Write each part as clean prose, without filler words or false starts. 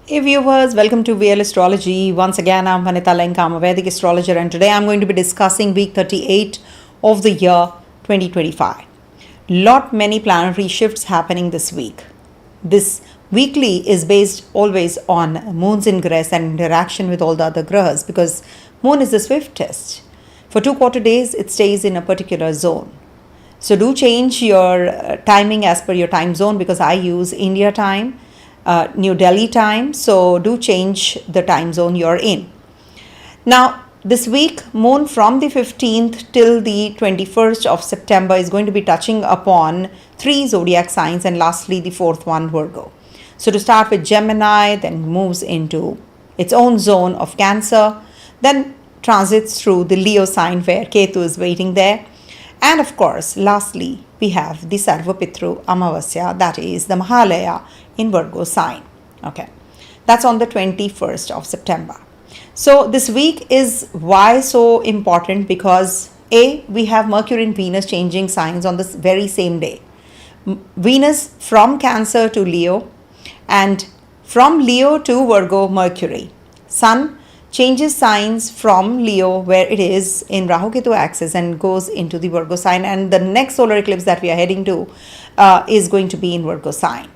Hey viewers, welcome to VL Astrology. Once again, I'm Vanita Lenka, I'm a Vedic astrologer, and today I'm going to be discussing week 38 of the year 2025. Many planetary shifts happening this week. This weekly is based always on moon's ingress and interaction with all the other grahas, because moon is the swiftest. For 2 quarter days, it stays in a particular zone. So do change your timing as per your time zone, because I use India time, New Delhi time, so do change the time zone you're in. Now, this week, moon from the 15th till the 21st of September is going to be touching upon 3 zodiac signs, and lastly the 4th one, Virgo. So to start with Gemini, then moves into its own zone of Cancer, then transits through the Leo sign where Ketu is waiting there. And of course, lastly, we have the Sarva Pitru Amavasya, that is the Mahalaya in Virgo sign. Okay, that's on the 21st of September. So this week is why so important, because we have Mercury and Venus changing signs on this very same day. Venus from Cancer to Leo, and from Leo to Virgo, Mercury. Sun changes signs from Leo, where it is in Rahu Ketu axis, and goes into the Virgo sign, and the next solar eclipse that we are heading to is going to be in Virgo sign.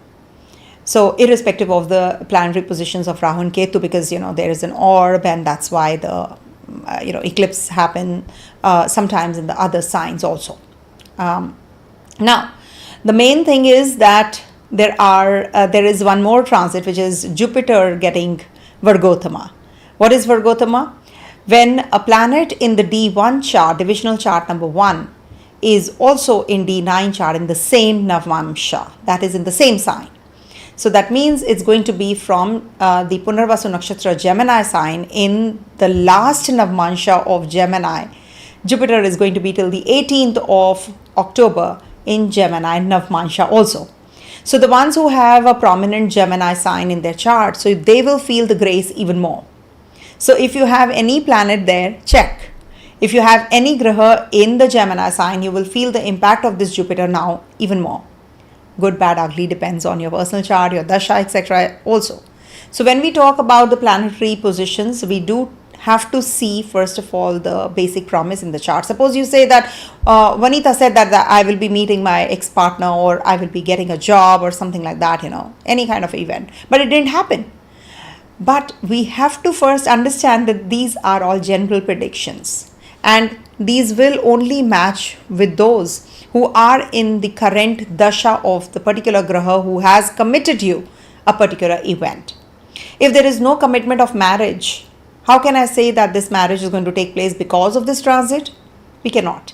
So irrespective of the planetary positions of Rahu and Ketu, because there is an orb, and that's why the eclipse happen sometimes in the other signs also. Now the main thing is that there is one more transit, which is Jupiter getting Vargottama. What is Vargottama? When a planet in the D1 chart, divisional chart number 1, is also in D9 chart in the same navāṁśa, that is in the same sign. So that means it's going to be from the Punarvasu nakshatra Gemini sign in the last navāṁśa of Gemini. Jupiter is going to be till the 18th of October in Gemini navāṁśa also. So the ones who have a prominent Gemini sign in their chart, so they will feel the grace even more. So if you have any planet there, check. If you have any graha in the Gemini sign, you will feel the impact of this Jupiter now even more. Good, bad, ugly depends on your personal chart, your Dasha, etc. also. So when we talk about the planetary positions, we do have to see first of all the basic promise in the chart. Suppose you say that Vanita said that I will be meeting my ex-partner, or I will be getting a job, or something like that, any kind of event. But it didn't happen. But we have to first understand that these are all general predictions, and these will only match with those who are in the current dasha of the particular graha who has committed you a particular event. If there is no commitment of marriage, how can I say that this marriage is going to take place because of this transit? We cannot.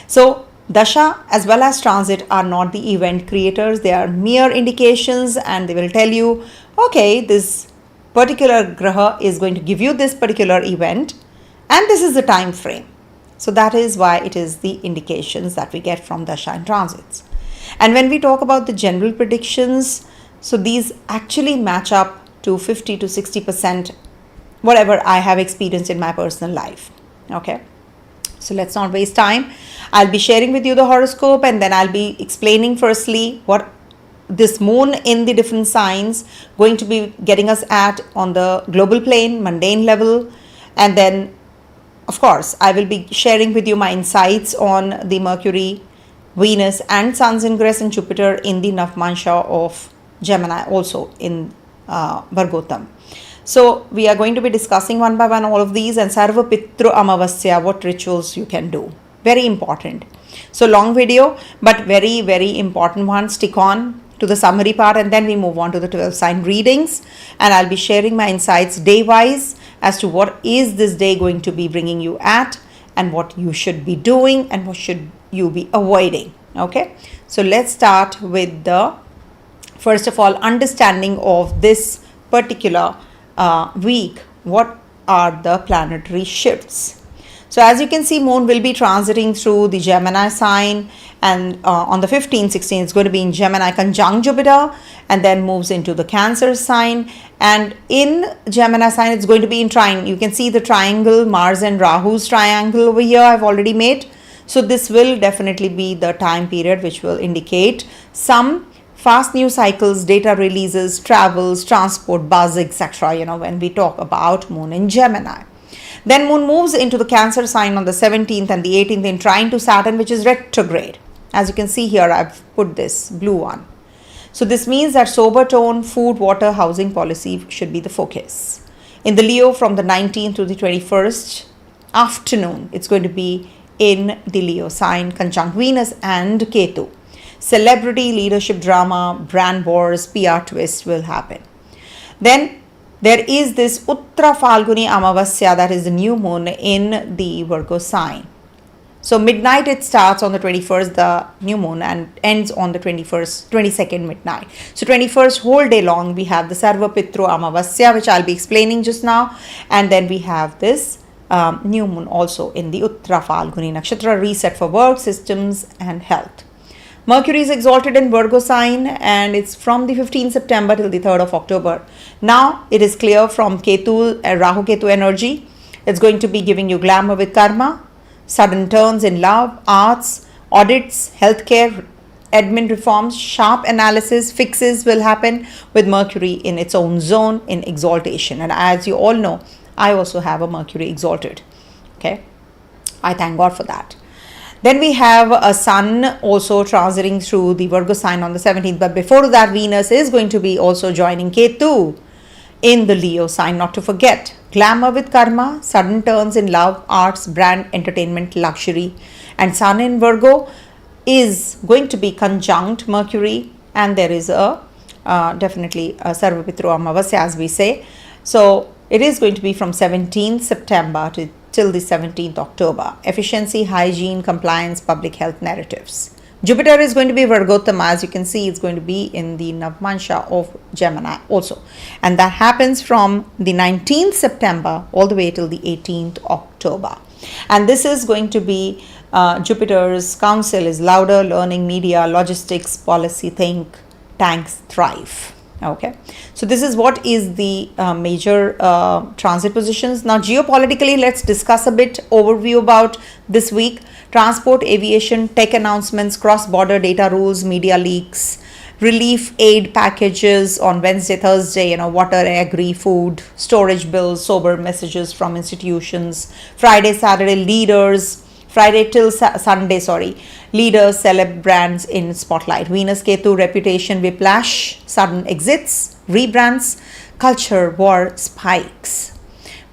So dasha as well as transit are not the event creators. They are mere indications, and they will tell you, okay, this particular graha is going to give you this particular event, and this is the time frame. So that is why it is the indications that we get from Dasha and transits. And when we talk about the general predictions, so these actually match up to 50 to 60% whatever I have experienced in my personal life. Okay, so let's not waste time. I'll be sharing with you the horoscope, and then I'll be explaining firstly what this moon in the different signs going to be getting us at on the global plane, mundane level. And then of course I will be sharing with you my insights on the Mercury, Venus and Sun's ingress in Jupiter in the navāṁśa of Gemini, also in Vargottama. So we are going to be discussing one by one all of these, and Sarva Pitru Amavasya, what rituals you can do. Very important. So long video, but very, very important one. Stick on to the summary part, and then we move on to the 12 sign readings, and I'll be sharing my insights day wise as to what is this day going to be bringing you at, and what you should be doing and what should you be avoiding. Okay, so let's start with the first of all understanding of this particular week. What are the planetary shifts? So as you can see, moon will be transiting through the Gemini sign, and on the 15th, 16th, it's going to be in Gemini conjunct Jupiter, and then moves into the Cancer sign. And in Gemini sign, it's going to be in trine. You can see the triangle, Mars and Rahu's triangle over here I've already made. So this will definitely be the time period which will indicate some fast news cycles, data releases, travels, transport, buzz, etc. When we talk about Moon in Gemini. Then Moon moves into the Cancer sign on the 17th and the 18th in trine to Saturn, which is retrograde. As you can see here, I've put this blue one. So this means that sober tone, food, water, housing policy should be the focus. In the Leo from the 19th to the 21st afternoon, it's going to be in the Leo sign, conjunct Venus and Ketu. Celebrity, leadership drama, brand wars, PR twists will happen. Then there is this Uttara Phalguni Amavasya, that is the new moon in the Virgo sign. So midnight it starts on the 21st, the new moon, and ends on the 22nd midnight. So 21st whole day long we have the Sarva Pitru Amavasya, which I'll be explaining just now. And then we have this new moon also in the Uttara Phalguni Nakshatra, reset for work, systems and health. Mercury is exalted in Virgo sign and it's from the 15th September till the 3rd of October. Now it is clear from Ketu, Rahu Ketu energy. It's going to be giving you glamour with karma, sudden turns in love, arts, audits, healthcare, admin reforms, sharp analysis, fixes will happen with Mercury in its own zone in exaltation. And as you all know, I also have a Mercury exalted. Okay, I thank God for that. Then we have a Sun also transiting through the Virgo sign on the 17th. But before that, Venus is going to be also joining Ketu in the Leo sign, not to forget. Glamour with karma, sudden turns in love, arts, brand, entertainment, luxury. And Sun in Virgo is going to be conjunct Mercury. And there is definitely a Sarva Pitru Amavasya, as we say. So it is going to be from 17th September till the 17th October. Efficiency, hygiene, compliance, public health narratives. Jupiter is going to be Vargottama. As you can see, it's going to be in the navāṁśa of Gemini also. And that happens from the 19th September all the way till the 18th October. And this is going to be Jupiter's counsel is louder, learning, media, logistics, policy, think, tanks, thrive. Okay, so this is what is the major transit positions. Now geopolitically, let's discuss a bit overview about this week. Transport, aviation, tech announcements, cross-border data rules, media leaks, relief aid packages on Wednesday, Thursday, water, agri, food, storage bills, sober messages from institutions. Friday, Saturday, leaders. Friday till Sunday, leaders, celeb brands in spotlight. Venus Ketu, reputation, whiplash, sudden exits, rebrands, culture, war, spikes.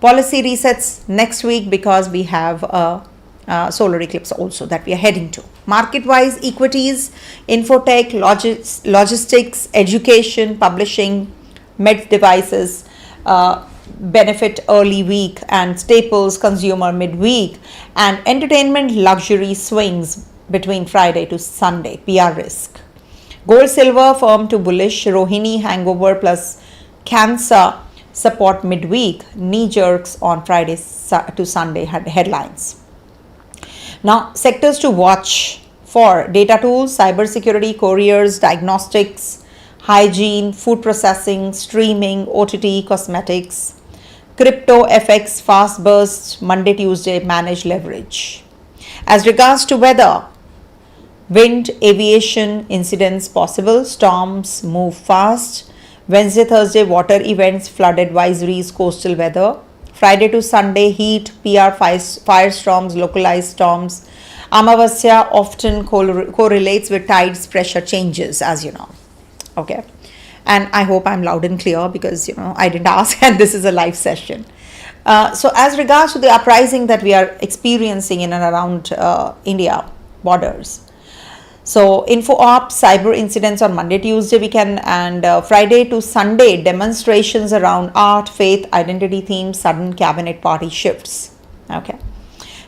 Policy resets next week because we have a solar eclipse also that we are heading to. Market-wise, equities, infotech, logistics, education, publishing, med devices, benefit early week, and staples, consumer midweek, and entertainment, luxury swings between Friday to Sunday, PR risk. Gold, silver, firm to bullish, Rohini, hangover plus Cancer support midweek, knee jerks on Friday to Sunday headlines. Now, sectors to watch for: data tools, cybersecurity, couriers, diagnostics, hygiene, food processing, streaming, OTT, cosmetics, crypto, FX, fast bursts, Monday, Tuesday, manage leverage. As regards to weather, wind, aviation, incidents possible, storms move fast. Wednesday, Thursday, water events, flood advisories, coastal weather. Friday to Sunday, heat, PR, firestorms, localized storms. Amawasya often correlates with tides, pressure changes, as you know. Okay. And I hope I'm loud and clear because, I didn't ask and this is a live session. So as regards to the uprising that we are experiencing in and around India borders. So info ops, cyber incidents on Monday, Tuesday weekend, and Friday to Sunday demonstrations around art, faith, identity themes, sudden cabinet party shifts. Okay.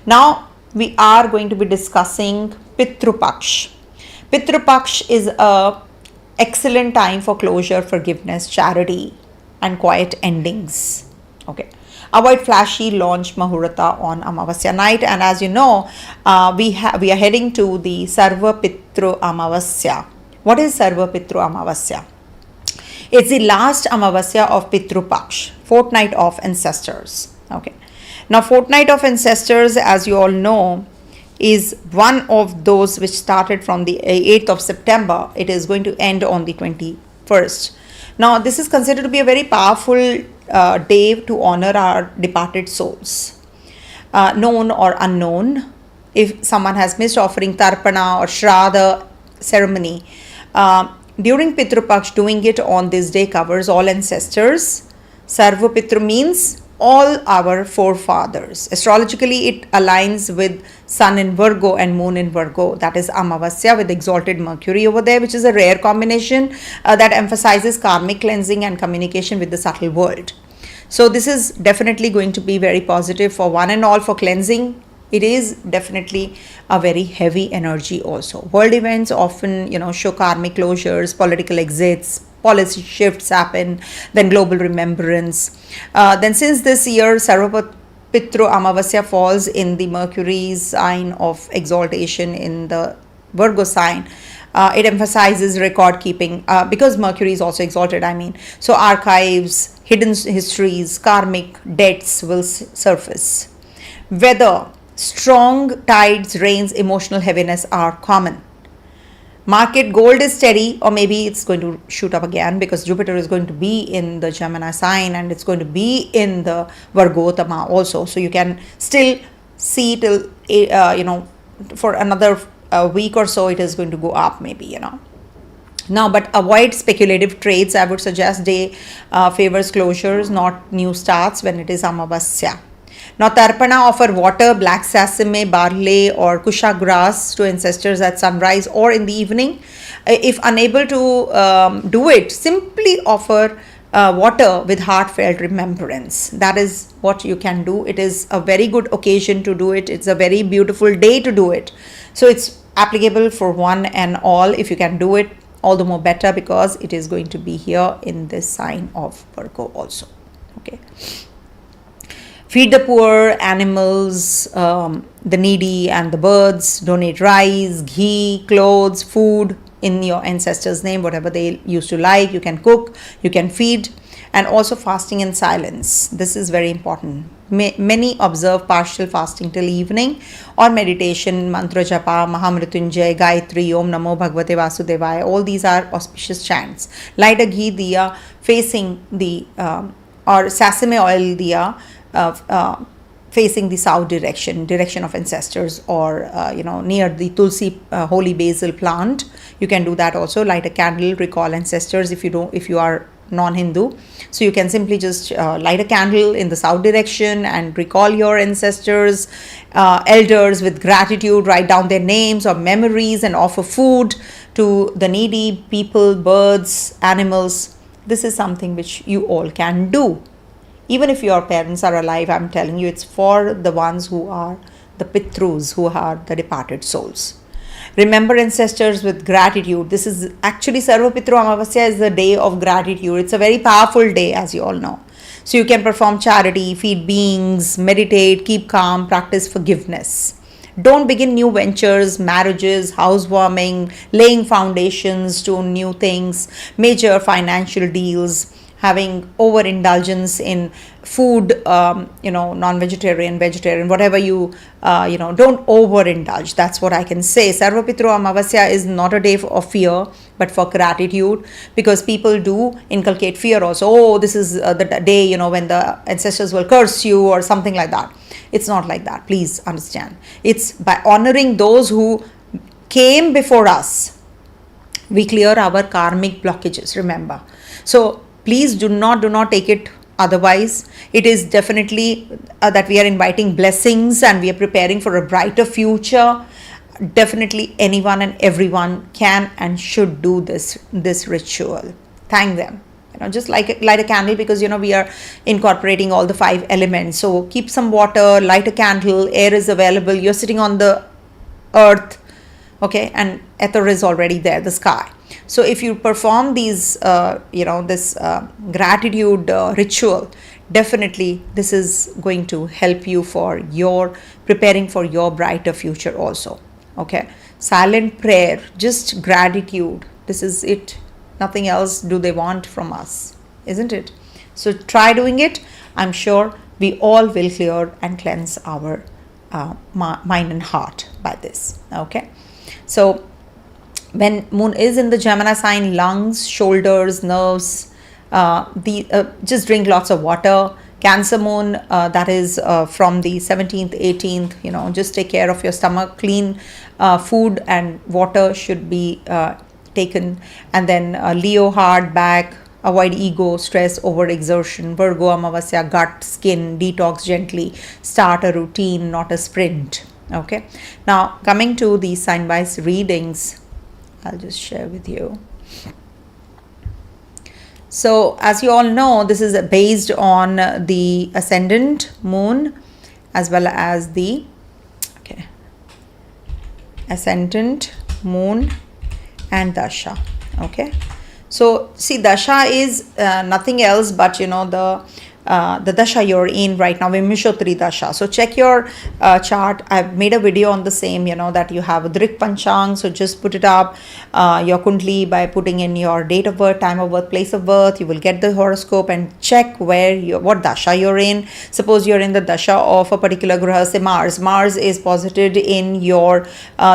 Now we are going to be discussing Pitru Paksh. Pitru Paksh is a excellent time for closure, forgiveness, charity, and quiet endings. Okay. Avoid flashy launch Muhurta on Amawasya night. And as you know, we are heading to the Sarva Pitru Amavasya. What is Sarva Pitru Amavasya? It's the last Amavasya of Pitru Paksh, fortnight of ancestors. Okay. Now, fortnight of ancestors, as you all know, is one of those which started from the 8th of September. It is going to end on the 21st. Now, this is considered to be a very powerful day to honor our departed souls, known or unknown. If someone has missed offering Tarpana or Shraddha ceremony, during Pitru Paksh, doing it on this day covers all ancestors. Sarva Pitru means all our forefathers. Astrologically, it aligns with Sun in Virgo and Moon in Virgo. That is Amawasya with exalted Mercury over there, which is a rare combination that emphasizes karmic cleansing and communication with the subtle world. So this is definitely going to be very positive for one and all for cleansing. It is definitely a very heavy energy also. World events often, show karmic closures, political exits, policy shifts happen, then global remembrance. Then since this year, Sarva Pitru Amavasya falls in the Mercury sign of exaltation in the Virgo sign. It emphasizes record keeping because Mercury is also exalted, So archives, hidden histories, karmic debts will surface. Weather, strong tides, rains, emotional heaviness are common. Market gold is steady, or maybe it's going to shoot up again because Jupiter is going to be in the Gemini sign and it's going to be in the Vargottama also. So you can still see till, for another week or so, it is going to go up maybe, Now, but avoid speculative trades. I would suggest day favors closures, not new starts when it is Amawasya. Now, Tarpana offer water, black sesame, barley or kusha grass to ancestors at sunrise or in the evening. If unable to do it, simply offer water with heartfelt remembrance. That is what you can do. It is a very good occasion to do it. It's a very beautiful day to do it. So it's applicable for one and all. If you can do it, all the more better because it is going to be here in this sign of Virgo also. Okay. Feed the poor, animals, the needy and the birds. Donate rice, ghee, clothes, food in your ancestors' name, whatever they used to like. You can cook, you can feed. And also fasting in silence. This is very important. Many observe partial fasting till evening or meditation, mantra japa, Mahamrityunjay, Gayatri, Om Namo Bhagavate Vasudevaya. All these are auspicious chants. Light a ghee diya facing the, or sesame oil diya, facing the south direction of ancestors, or near the tulsi holy basil plant. You can do that also. Light a candle, recall ancestors if you are non-Hindu. So you can simply just light a candle in the south direction and recall your ancestors, elders with gratitude. Write down their names or memories and offer food to the needy people, birds, animals. This is something which you all can do. Even if your parents are alive, I'm telling you, it's for the ones who are the Pitrus, who are the departed souls. Remember ancestors with gratitude. This is actually Sarva Pitru Amavasya is the day of gratitude. It's a very powerful day, as you all know. So you can perform charity, feed beings, meditate, keep calm, practice forgiveness. Don't begin new ventures, marriages, housewarming, laying foundations to new things, major financial deals, having overindulgence in food, non-vegetarian, vegetarian, whatever don't overindulge. That's what I can say. Sarva Pitru Amavasya is not a day of fear, but for gratitude, because people do inculcate fear also. Oh, this is the day, when the ancestors will curse you or something like that. It's not like that. Please understand. It's by honoring those who came before us, we clear our karmic blockages, remember. So please do not take it otherwise. It is definitely that we are inviting blessings and we are preparing for a brighter future. Definitely anyone and everyone can and should do this ritual. Thank them. Just light a candle, because we are incorporating all the 5 elements. So keep some water, light a candle, air is available, you're sitting on the earth, okay, and ether is already there, the sky. So if you perform these, this gratitude ritual, definitely this is going to help you for your preparing for your brighter future also. Okay, silent prayer, just gratitude. This is it. Nothing else do they want from us, isn't it? So try doing it. I'm sure we all will clear and cleanse our mind and heart by this. Okay, so when moon is in the Gemini sign, lungs, shoulders, nerves, just drink lots of water. Cancer moon, that is from the 17th, 18th, just take care of your stomach. Clean food and water should be taken. And then Leo, heart, back, avoid ego, stress, overexertion. Virgo, Amavasya, gut, skin, detox gently. Start a routine, not a sprint. Okay. Now, coming to the sign-wise readings, I'll just share with you. So, as you all know, this is based on the Ascendant Moon as well as the Ascendant Moon and Dasha. Okay. So, see, Dasha is nothing else but, the Dasha you're in right now, Vimishotri Dasha. So check your chart. I've made a video on the same, that you have a Drik Panchang. So just put it up, your Kundli, by putting in your date of birth, time of birth, place of birth. You will get the horoscope and check what Dasha you're in. Suppose you're in the Dasha of a particular Graha, say Mars. Mars is posited in your,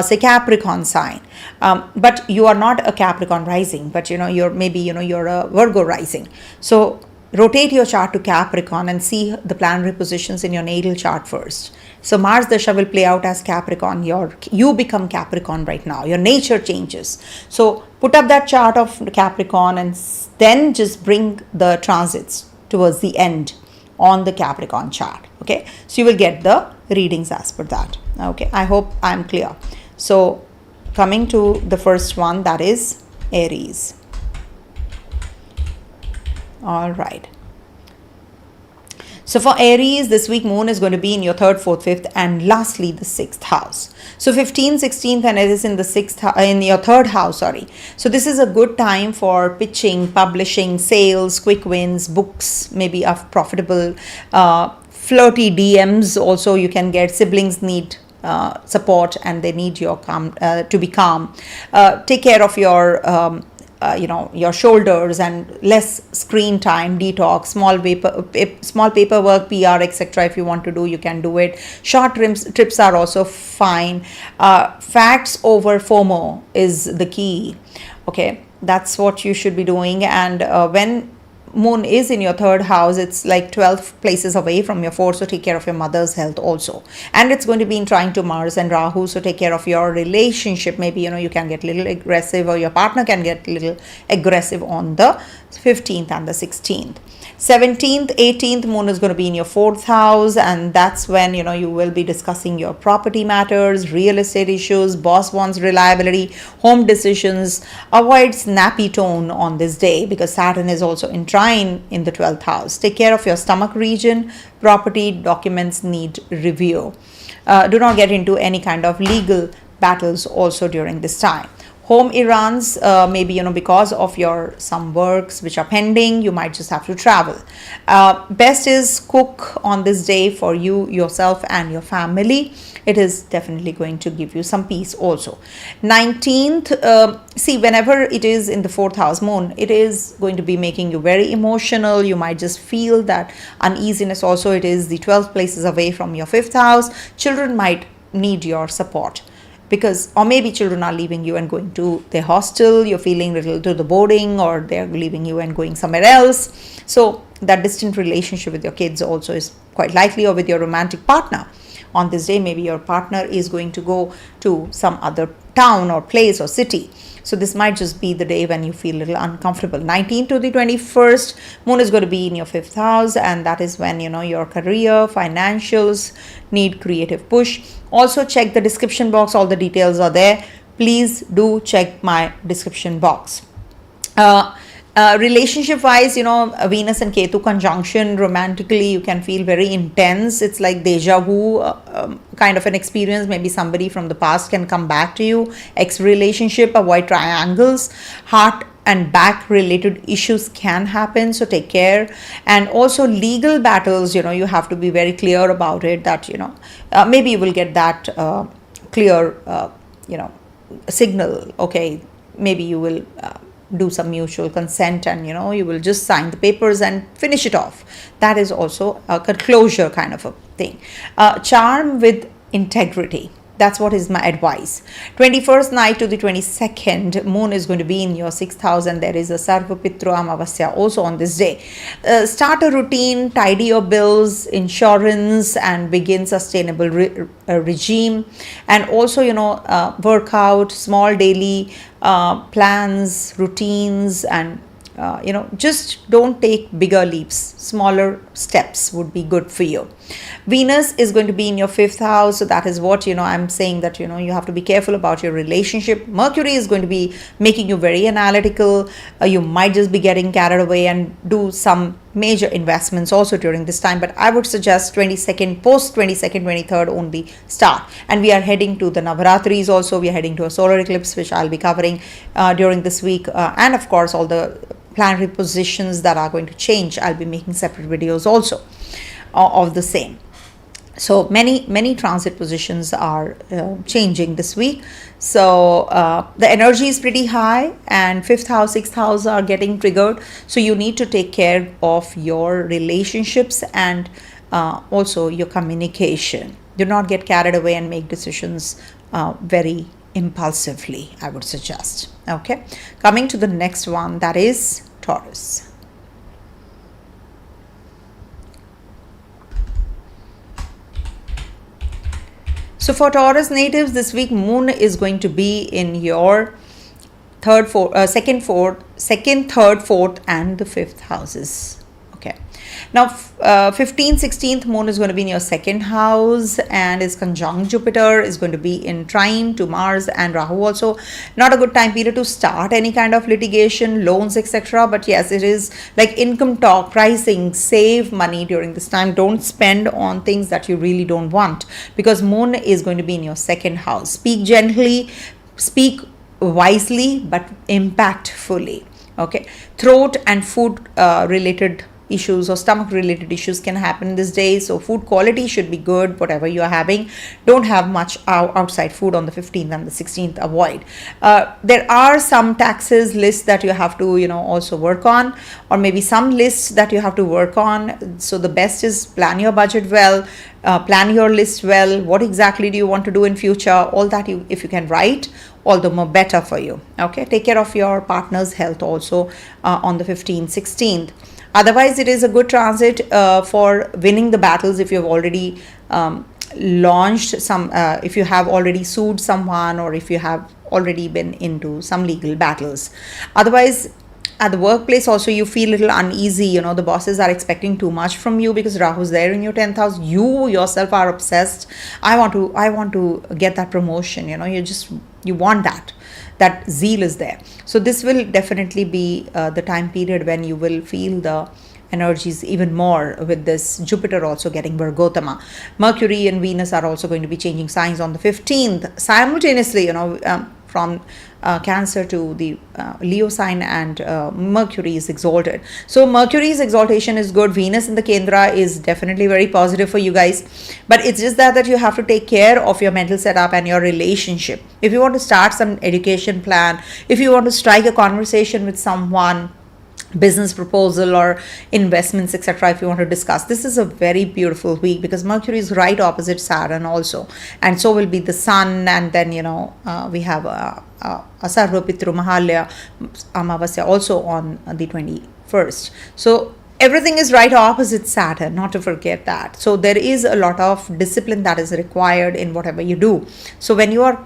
say, Capricorn sign. But you are not a Capricorn rising, but you're maybe, you're a Virgo rising. So rotate your chart to Capricorn and see the planetary positions in your natal chart first. So Mars Dasha will play out as Capricorn. You become Capricorn right now. Your nature changes. So put up that chart of Capricorn and then just bring the transits towards the end on the Capricorn chart. Okay. So you will get the readings as per that. Okay. I hope I'm clear. So coming to the first one, that is Aries. All right. So for Aries, this week moon is going to be in your 3rd, 4th, 5th, and lastly the 6th house. So 15th, 16th, and it is in the in your 3rd house. Sorry. So this is a good time for pitching, publishing, sales, quick wins, books, maybe of profitable, flirty DMs. Also, you can get. Siblings need support and they need your to be calm. Take care of your your shoulders and less screen time, detox, small paperwork, PR, etc. If you want to do, you can do it. Short trips are also fine. Facts over FOMO is the key. Okay, that's what you should be doing. And when moon is in your 3rd house, it's like 12 places away from your 4th, so take care of your mother's health also. And it's going to be in trine to Mars and Rahu, so take care of your relationship. Maybe you can get a little aggressive, or your partner can get a little aggressive on the 15th and the 16th. 17th, 18th moon is going to be in your 4th house, and that's when you will be discussing your property matters, real estate issues, boss wants reliability, home decisions. Avoid snappy tone on this day because Saturn is also in trine in the 12th house. Take care of your stomach region. Property documents need review. Do not get into any kind of legal battles also during this time. Home errands, maybe because of some works which are pending, you might just have to travel. Best is cook on this day for you, yourself and your family. It is definitely going to give you some peace also. 19th, see, whenever it is in the 4th house moon, it is going to be making you very emotional. You might just feel that uneasiness also. It is the 12 places away from your 5th house. Children might need your support. Or maybe children are leaving you and going to their hostel, you're feeling little to the boarding, or they're leaving you and going somewhere else. So that distant relationship with your kids also is quite likely, or with your romantic partner. On this day, maybe your partner is going to go to some other town or place or city. So this might just be the day when you feel a little uncomfortable. 19th to the 21st, moon is going to be in your 5th house, and that is when your career, financials need creative push. Also check the description box, all the details are there. Please do check my description box. Relationship wise, Venus and Ketu conjunction, romantically you can feel very intense. It's like deja vu kind of an experience. Maybe somebody from the past can come back to you. Ex relationship, avoid triangles. Heart and back related issues can happen, so take care. And also legal battles, you have to be very clear about it, that maybe you will get that clear signal. Okay, maybe you will do some mutual consent, and you will just sign the papers and finish it off. That is also a closure kind of a thing. Charm with integrity. That's what is my advice. 21st night to the 22nd, moon is going to be in your 6th house, and there is a Sarva Pitru Amavasya also on this day. Start a routine, tidy your bills, insurance, and begin sustainable regime. And also, work out small daily plans, routines, and just don't take bigger leaps. Smaller steps would be good for you. Venus is going to be in your 5th house. So that is what, I'm saying that, you have to be careful about your relationship. Mercury is going to be making you very analytical. You might just be getting carried away and do some major investments also during this time. But I would suggest 22nd, post 22nd, 23rd only start. And we are heading to the Navaratris also. We are heading to a solar eclipse, which I'll be covering during this week. And of course, all the planetary positions that are going to change. I'll be making separate videos also of the same. So many transit positions are changing this week. So the energy is pretty high, and 5th house, 6th house are getting triggered. So you need to take care of your relationships and also your communication. Do not get carried away and make decisions very impulsively, I would suggest. Okay, coming to the next one, that is Taurus. So for Taurus natives, this week moon is going to be in your second, third, fourth, and the 5th houses. Okay. Now, 15th, 16th moon is going to be in your 2nd house and is conjunct Jupiter, is going to be in trine to Mars and Rahu also. Not a good time period to start any kind of litigation, loans, etc. But yes, it is like income talk, pricing, save money during this time. Don't spend on things that you really don't want, because moon is going to be in your 2nd house. Speak gently, speak wisely, but impactfully. Okay. Throat and food related issues or stomach related issues can happen this day. So food quality should be good, whatever you are having. Don't have much outside food on the 15th and the 16th. Avoid. There are some taxes lists that you have to, also work on, or maybe some lists that you have to work on. So the best is plan your budget well, plan your list well. What exactly do you want to do in future? All that if you can write, all the more better for you. Okay. Take care of your partner's health also on the 15th, 16th. Otherwise, it is a good transit for winning the battles if you have already launched some, if you have already sued someone, or if you have already been into some legal battles. Otherwise, at the workplace also you feel a little uneasy. The bosses are expecting too much from you because Rahu is there in your 10th house. You yourself are obsessed. I want to get that promotion. You want that zeal is there. So this will definitely be the time period when you will feel the energies even more, with this Jupiter also getting Vargottama. Mercury and Venus are also going to be changing signs on the 15th simultaneously, from Cancer to the Leo sign, and Mercury is exalted. So Mercury's exaltation is good. Venus in the Kendra is definitely very positive for you guys, but it's just that you have to take care of your mental setup and your relationship. If you want to start some education plan, if you want to strike a conversation with someone, business proposal or investments, etc., if you want to discuss, this is a very beautiful week, because Mercury is right opposite Saturn also, and so will be the Sun. And then we have a Sarva Pitru Mahalaya Amavasya also on the 21st. So everything is right opposite Saturn, not to forget that. So there is a lot of discipline that is required in whatever you do. So when you are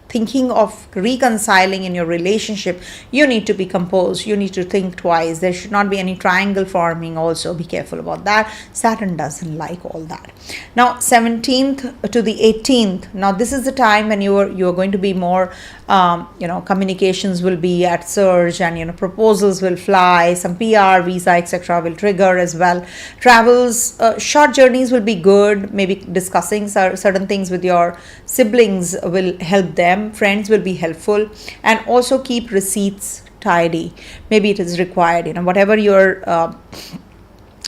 thinking of reconciling in your relationship, you need to be composed. You need to think twice. There should not be any triangle forming also. Be careful about that. Saturn doesn't like all that. Now 17th to the 18th. Now this is the time when you are going to be more, communications will be at surge, and proposals will fly. Some PR, visa, etc. will trigger as well. Travels, short journeys will be good. Maybe discussing certain things with your siblings will help them. Friends will be helpful, and also keep receipts tidy. Maybe it is required, whatever you're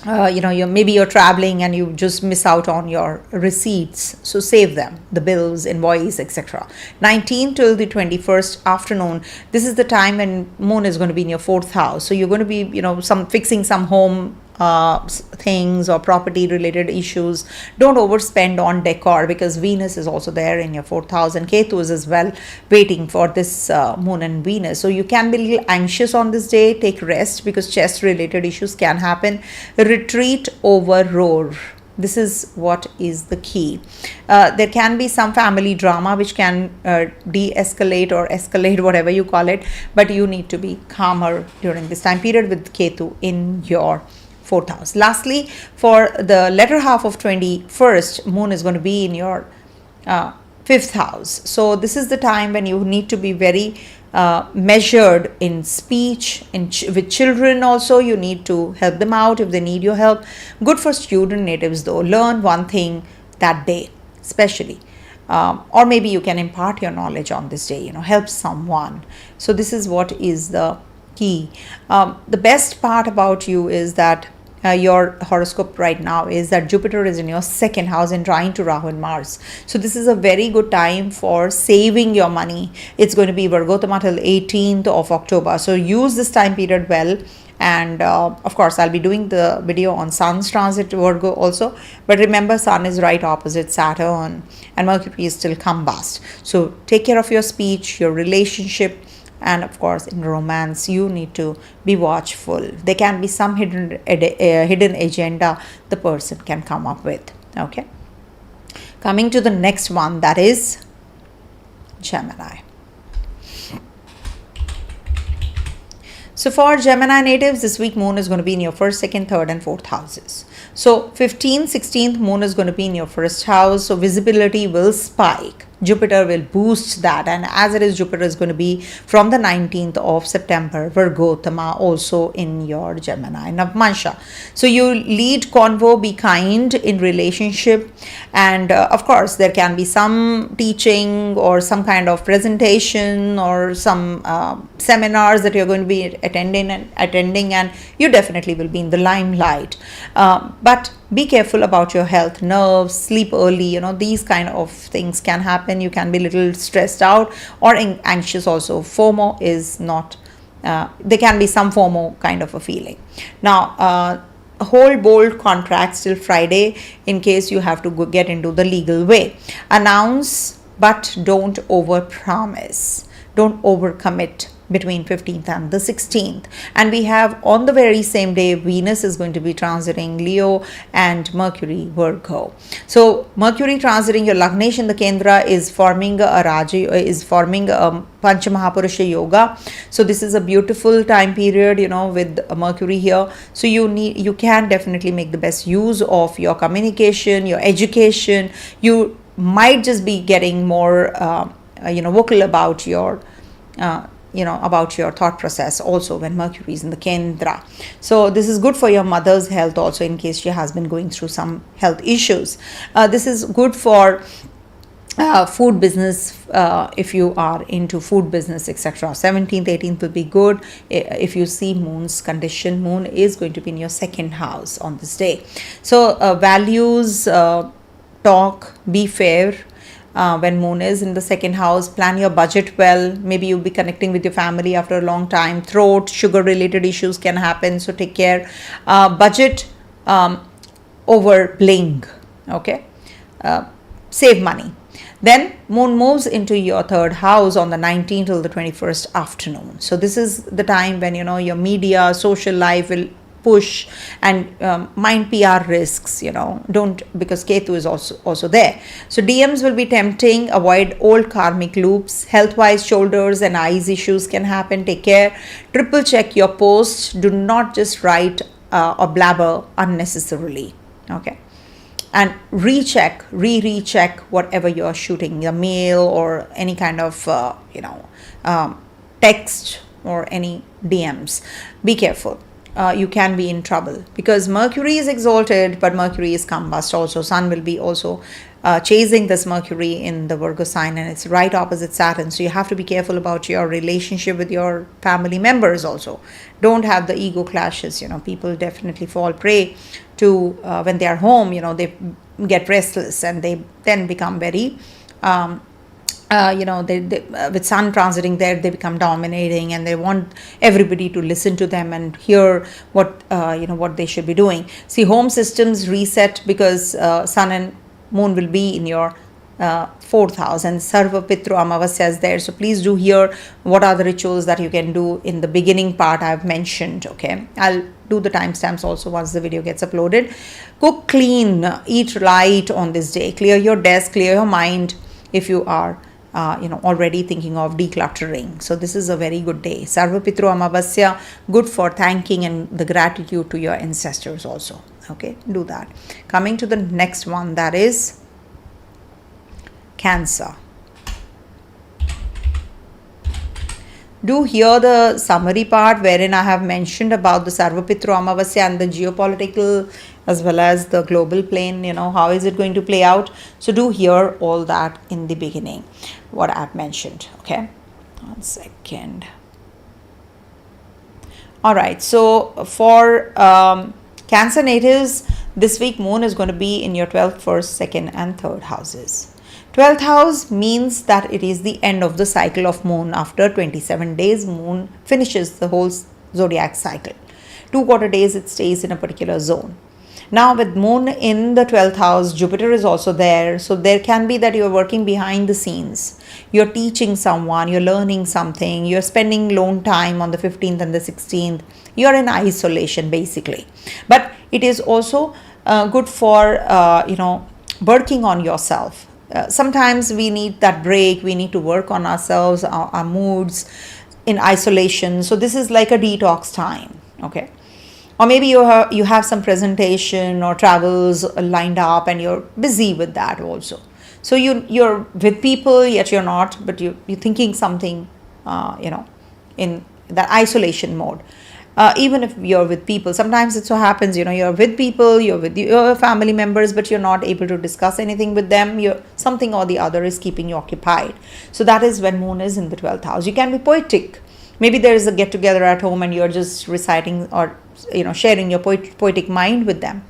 maybe you're traveling and you just miss out on your receipts, so save them, the bills, invoice, etc. 19th till the 21st afternoon, this is the time when moon is going to be in your 4th house, so you're going to be fixing some home things or property related issues. Don't overspend on decor, because Venus is also there in your 4th house, and Ketu is as well waiting for this Moon and Venus. So you can be a little anxious on this day. Take rest, because chest related issues can happen. Retreat over roar. This is what is the key. There can be some family drama which can de-escalate or escalate, whatever you call it, but you need to be calmer during this time period with Ketu in your 4th house. Lastly, for the latter half of 21st, Moon is going to be in your 5th house. So this is the time when you need to be very measured in speech. With children also, you need to help them out if they need your help. Good for student natives though. Learn one thing that day especially, or maybe you can impart your knowledge on this day, help someone. So this is what is the key. The best part about you is that your horoscope right now is that Jupiter is in your 2nd house and trine to Rahu and Mars. So this is a very good time for saving your money. It's going to be Vargottama till 18th of October. So use this time period well. And of course, I'll be doing the video on Sun's transit to Virgo also. But remember, Sun is right opposite Saturn and Mercury is still combust. So take care of your speech, your relationship. And of course, in romance, you need to be watchful. There can be some hidden agenda the person can come up with. Okay. Coming to the next one, that is Gemini. So for Gemini natives, this week Moon is going to be in your 1st, 2nd, 3rd and 4th houses. So 15th, 16th, Moon is going to be in your 1st house. So visibility will spike. Jupiter will boost that, and as it is, Jupiter is going to be from the 19th of September, Vargottama, also in your Gemini navāṁśa. So you lead convo, be kind in relationship, and of course there can be some teaching or some kind of presentation or some seminars that you're going to be attending, and you definitely will be in the limelight. But be careful about your health, nerves, sleep early, these kind of things can happen. You can be a little stressed out or anxious also. FOMO is not, there can be some FOMO kind of a feeling. Now, hold bold contracts till Friday in case you have to get into the legal way. Announce, but don't overpromise. Don't overcommit between 15th and the 16th. And we have on the very same day, Venus is going to be transiting Leo and Mercury Virgo. So Mercury transiting your Lagnesh in the Kendra is forming a Panchamahapurusha Yoga. So this is a beautiful time period, with Mercury here. So you can definitely make the best use of your communication, your education. You might just be getting more vocal about your about your thought process also when Mercury is in the Kendra. So this is good for your mother's health also, in case she has been going through some health issues. This is good for food business, if you are into food business, etc. 17th, 18th will be good. If you see Moon's condition, Moon is going to be in your 2nd house on this day. So values, talk, be fair. When Moon is in the 2nd house, plan your budget well. Maybe you'll be connecting with your family after a long time. Throat, sugar related issues can happen, so take care. Budget over bling. Okay, save money. Then Moon moves into your 3rd house on the 19th till the 21st afternoon. So this is the time when your media, social life will push and mind PR risks, don't, because Ketu is also there. So DMs will be tempting. Avoid old karmic loops. Health wise, shoulders and eyes issues can happen. Take care. Triple check your posts. Do not just write or blabber unnecessarily. Okay. And recheck whatever you're shooting, the mail or any kind of text or any DMs. Be careful. You can be in trouble because Mercury is exalted, but Mercury is combust also. Sun will be also chasing this Mercury in the Virgo sign, and it's right opposite Saturn. So you have to be careful about your relationship with your family members also. Don't have the ego clashes. People definitely fall prey to when they are home. They get restless and they then become very with sun transiting there, they become dominating, and they want everybody to listen to them and hear what they should be doing. See, home systems reset because sun and moon will be in your fourth house, and Sarva Pitru Amavasya is there. So please do hear what are the rituals that you can do in the beginning part I've mentioned. Okay, I'll do the timestamps also once the video gets uploaded. Cook clean, eat light on this day. Clear your desk, clear your mind if you are already thinking of decluttering. So this is a very good day. Sarva Pitru Amavasya, good for thanking and the gratitude to your ancestors also. Okay, do that. Coming to the next one, that is Cancer. Do hear the summary part wherein I have mentioned about the Sarva Pitru Amavasya and the geopolitical as well as the global plane, how is it going to play out. So do hear all that in the beginning, what I have mentioned. Okay, 1 second. All right, so for Cancer natives, this week moon is going to be in your 12th, 1st, 2nd and 3rd houses. 12th house means that it is the end of the cycle of moon. After 27 days, moon finishes the whole zodiac cycle. 2 quarter days it stays in a particular zone. Now with moon in the 12th house, Jupiter is also there. So there can be that you're working behind the scenes. You're teaching someone, you're learning something, you're spending long time on the 15th and the 16th. You're in isolation basically. But it is also good for, working on yourself. Sometimes we need that break. We need to work on ourselves, our moods in isolation. So this is like a detox time. Okay. Or maybe you have some presentation or travels lined up and you're busy with that also. So you're with people, yet you're not, but you're thinking something, in that isolation mode. Even if you're with people, sometimes it so happens, you're with people, you're with your family members, but you're not able to discuss anything with them. Something or the other is keeping you occupied. So that is when moon is in the 12th house. You can be poetic. Maybe there is a get together at home and you're just reciting or sharing your poetic mind with them.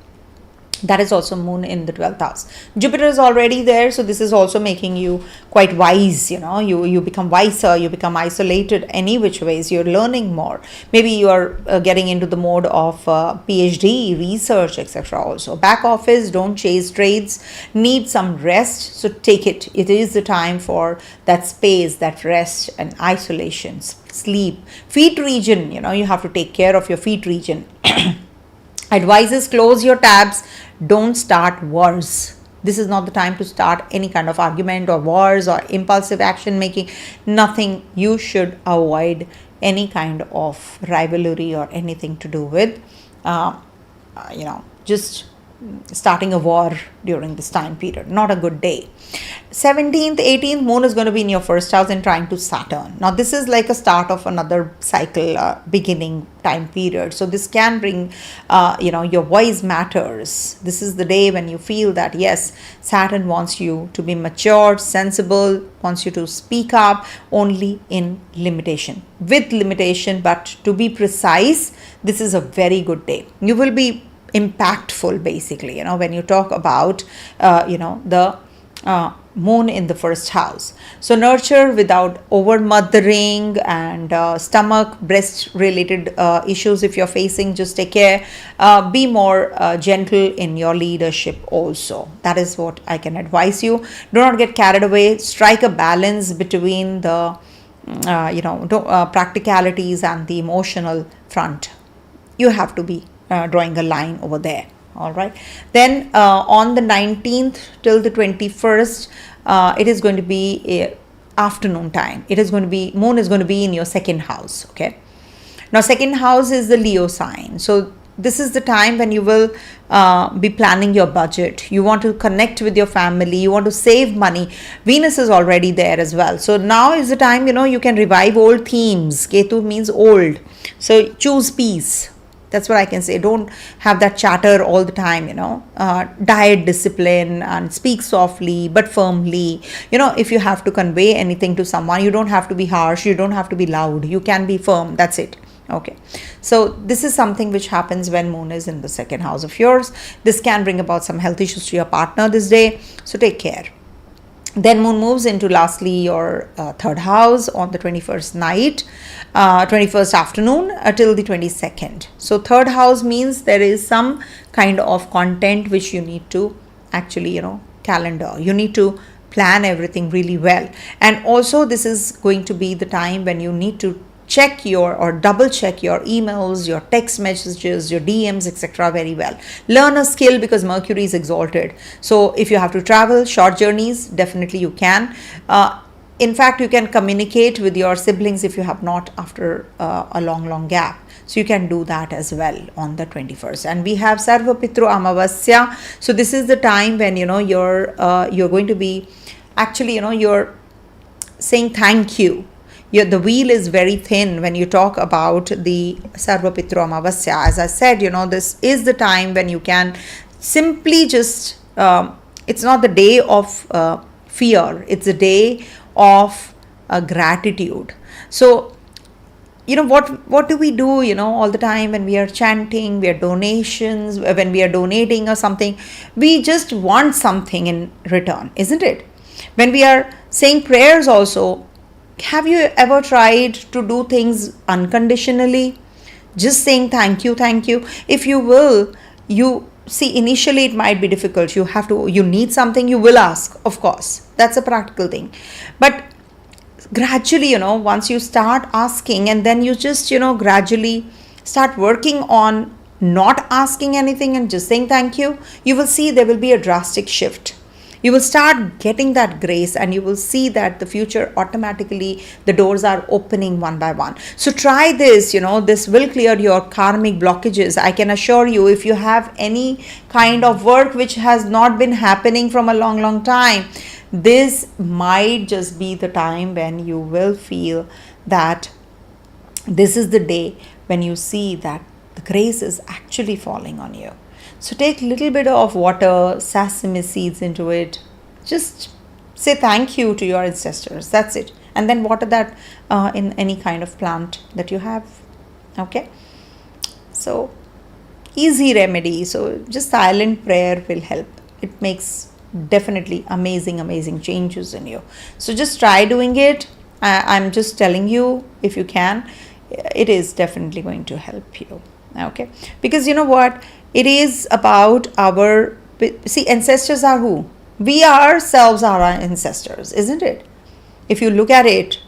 That is also moon in the 12th house. Jupiter is already there, so this is also making you quite wise. You become wiser, you become isolated any which ways. You're learning more. Maybe you are getting into the mode of PhD, research, etc. also. Back office, don't chase trades, need some rest, so take it. It is the time for that space, that rest and isolation, sleep. Feet region, you have to take care of your feet region. Advises, close your tabs, don't start wars. This is not the time to start any kind of argument or wars or impulsive action making. Nothing. You should avoid any kind of rivalry or anything to do with, just starting a war during this time period. Not a good day. 17th, 18th, moon is going to be in your first house and trying to Saturn. Now this is like a start of another cycle, beginning time period. So this can bring, your voice matters. This is the day when you feel that yes, Saturn wants you to be mature, sensible, wants you to speak up only in limitation. With limitation, but to be precise, this is a very good day. You will be impactful basically, when you talk about, the moon in the first house. So nurture without over mothering and stomach, breast related issues if you're facing, just take care. Be more gentle in your leadership also. That is what I can advise you. Do not get carried away. Strike a balance between the practicalities and the emotional front. You have to be drawing a line over there. All right. Then on the 19th till the 21st, it is going to be afternoon time. It is going to be, moon is going to be in your second house. Okay. Now, second house is the Leo sign. So this is the time when you will be planning your budget. You want to connect with your family. You want to save money. Venus is already there as well. So now is the time, you can revive old themes. Ketu means old. So choose peace. That's what I can say. Don't have that chatter all the time, diet discipline and speak softly but firmly. If you have to convey anything to someone, you don't have to be harsh. You don't have to be loud. You can be firm. That's it. Okay. So this is something which happens when moon is in the second house of yours. This can bring about some health issues to your partner this day. So take care. Then Moon moves into lastly your third house on the 21st night, 21st afternoon till the 22nd. So third house means there is some kind of content which you need to actually, calendar. You need to plan everything really well. And also this is going to be the time when you need to check or double check your emails, your text messages, your DMs, etc. very well. Learn a skill because Mercury is exalted. So if you have to travel short journeys, definitely you can. In fact, you can communicate with your siblings if you have not after a long gap. So you can do that as well on the 21st. And we have Sarva Pitru Amavasya. So this is the time when you're going to be actually you're saying thank you. The wheel is very thin when you talk about the Sarva Pitru Amavasya. As I said, this is the time when you can simply just, it's not the day of fear, it's the day of gratitude. So, what do we do, all the time when we are chanting, we are donations, when we are donating or something, we just want something in return, isn't it? When we are saying prayers also, have you ever tried to do things unconditionally? Just saying thank you. If you will, you see, initially it might be difficult. You need something, you will ask, of course. That's a practical thing. But gradually, once you start asking and then you just, gradually start working on not asking anything and just saying thank you, you will see there will be a drastic shift. You will start getting that grace and you will see that the future automatically, the doors are opening one by one. So try this, this will clear your karmic blockages. I can assure you, if you have any kind of work which has not been happening from a long time, this might just be the time when you will feel that this is the day when you see that the grace is actually falling on you. So take a little bit of water, sesame seeds into it. Just say thank you to your ancestors. That's it. And then water that in any kind of plant that you have. Okay. So easy remedy. So just silent prayer will help. It makes definitely amazing changes in you. So just try doing it. I'm just telling you, if you can, it is definitely going to help you. Okay. Because you know what? It is about ancestors are who? We ourselves are our ancestors, isn't it? If you look at it,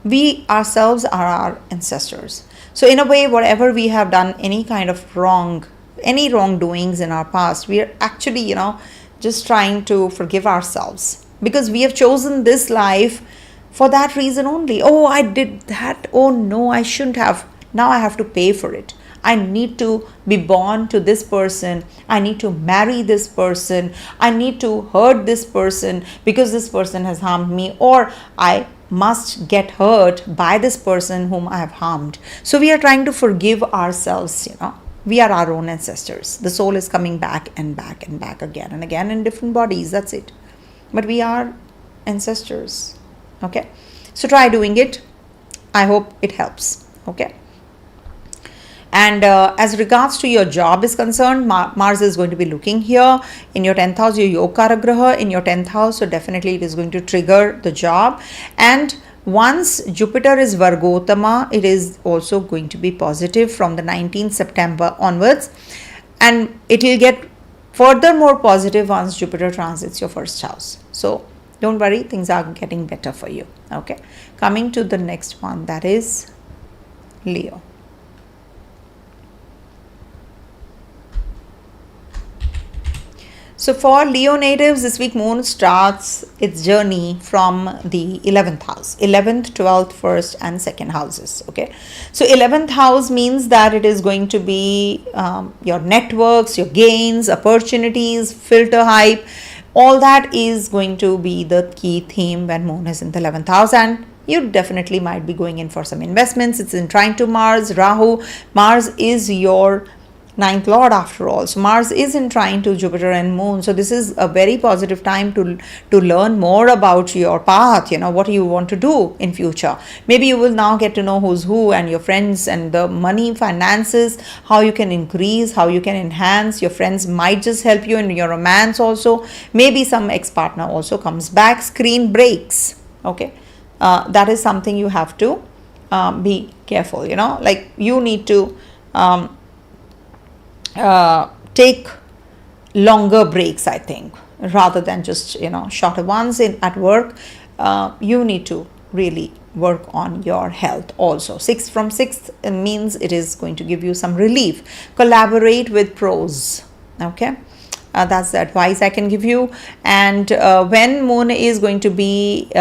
we ourselves are our ancestors. So in a way, whatever we have done, any kind of wrongdoings in our past, we are actually, just trying to forgive ourselves because we have chosen this life for that reason only. Oh, I did that. Oh no, I shouldn't have. Now I have to pay for it. I need to be born to this person. I need to marry this person. I need to hurt this person because this person has harmed me, or I must get hurt by this person whom I have harmed. So we are trying to forgive ourselves, We are our own ancestors. The soul is coming back and back and back again and again in different bodies. That's it. But we are ancestors. Okay. So try doing it. I hope it helps. Okay. And as regards to your job is concerned, Mars is going to be looking here in your 10th house, your Yogkara Graha in your 10th house. So definitely it is going to trigger the job. And once Jupiter is Vargottama, it is also going to be positive from the 19th September onwards. And it will get furthermore positive once Jupiter transits your first house. So don't worry, things are getting better for you. Okay. Coming to the next one, that is Leo. So for Leo natives, this week Moon starts its journey from the 11th house, 11th, 12th, 1st and 2nd houses. Okay. So 11th house means that it is going to be your networks, your gains, opportunities, filter hype. All that is going to be the key theme when Moon is in the 11th house, and you definitely might be going in for some investments. It's in trine to Mars, Rahu. Mars is your ninth lord after all. So Mars is in trine to Jupiter and Moon. So this is a very positive time to learn more about your path, what you want to do in future. Maybe you will now get to know who's who and your friends and the money, finances, how you can increase, how you can enhance. Your friends might just help you in your romance also. Maybe some ex-partner also comes back. Screen breaks. Okay. That is something you have to be careful, like you need to take longer breaks, I think, rather than just shorter ones at work. You need to really work on your health also. 6 from 6 means it is going to give you some relief. Collaborate with pros. Okay, that's the advice I can give you. And when Moon is going to be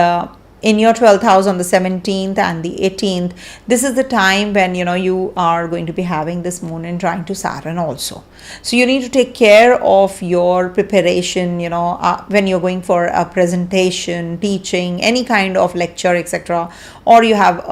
in your 12th house on the 17th and the 18th, this is the time when you are going to be having this Moon in trine to Saturn also. So you need to take care of your preparation, when you're going for a presentation, teaching, any kind of lecture, etc., or you have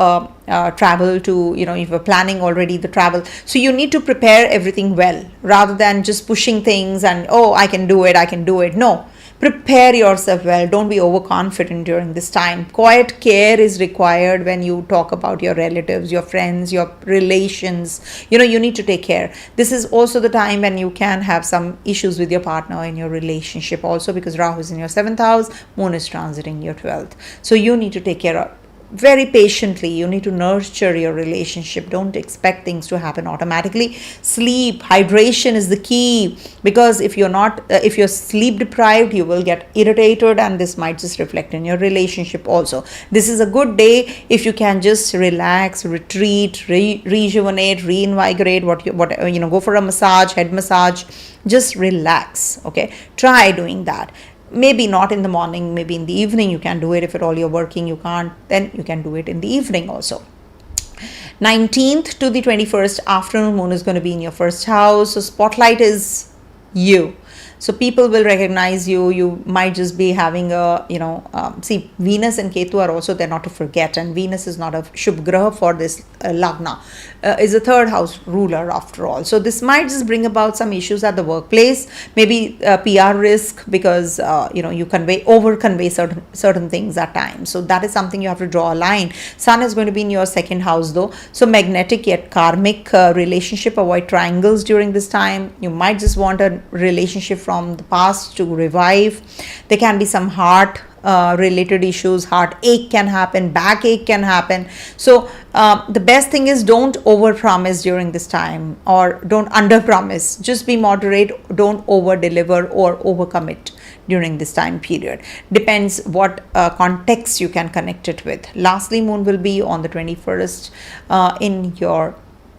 travel to, if you're planning already the travel. So you need to prepare everything well rather than just pushing things and, oh, I can do it. No. Prepare yourself well. Don't be overconfident during this time. Quiet care is required when you talk about your relatives, your friends, your relations. You need to take care. This is also the time when you can have some issues with your partner in your relationship also, because Rahu is in your 7th house, Moon is transiting your 12th. So you need to take care of very patiently. You need to nurture your relationship. Don't expect things to happen automatically. Sleep, hydration is the key, because if you're sleep deprived, you will get irritated, and this might just reflect in your relationship also. This is a good day if you can just relax, retreat, rejuvenate, reinvigorate, go for a massage, head massage, just relax. Okay, try doing that. Maybe not in the morning, maybe in the evening you can do it. If at all you're working, you can't, then you can do it in the evening also. 19th to the 21st afternoon, Moon is going to be in your 1st house. So spotlight is you. So people will recognize you. You might just be having see, Venus and Ketu are also there, not to forget. And Venus is not a Shubh Graha for this Lagna. Is a 3rd house ruler after all. So this might just bring about some issues at the workplace. Maybe PR risk, because, you over convey certain things at times. So that is something you have to draw a line. Sun is going to be in your 2nd house though. So magnetic yet karmic relationship. Avoid triangles during this time. You might just want a relationship from the past to revive. There can be some heart related issues. Heartache can happen, backache can happen. So the best thing is don't over promise during this time, or don't under promise. Just be moderate. Don't over deliver or over commit during this time period. Depends what context you can connect it with. Lastly, Moon will be on the 21st in your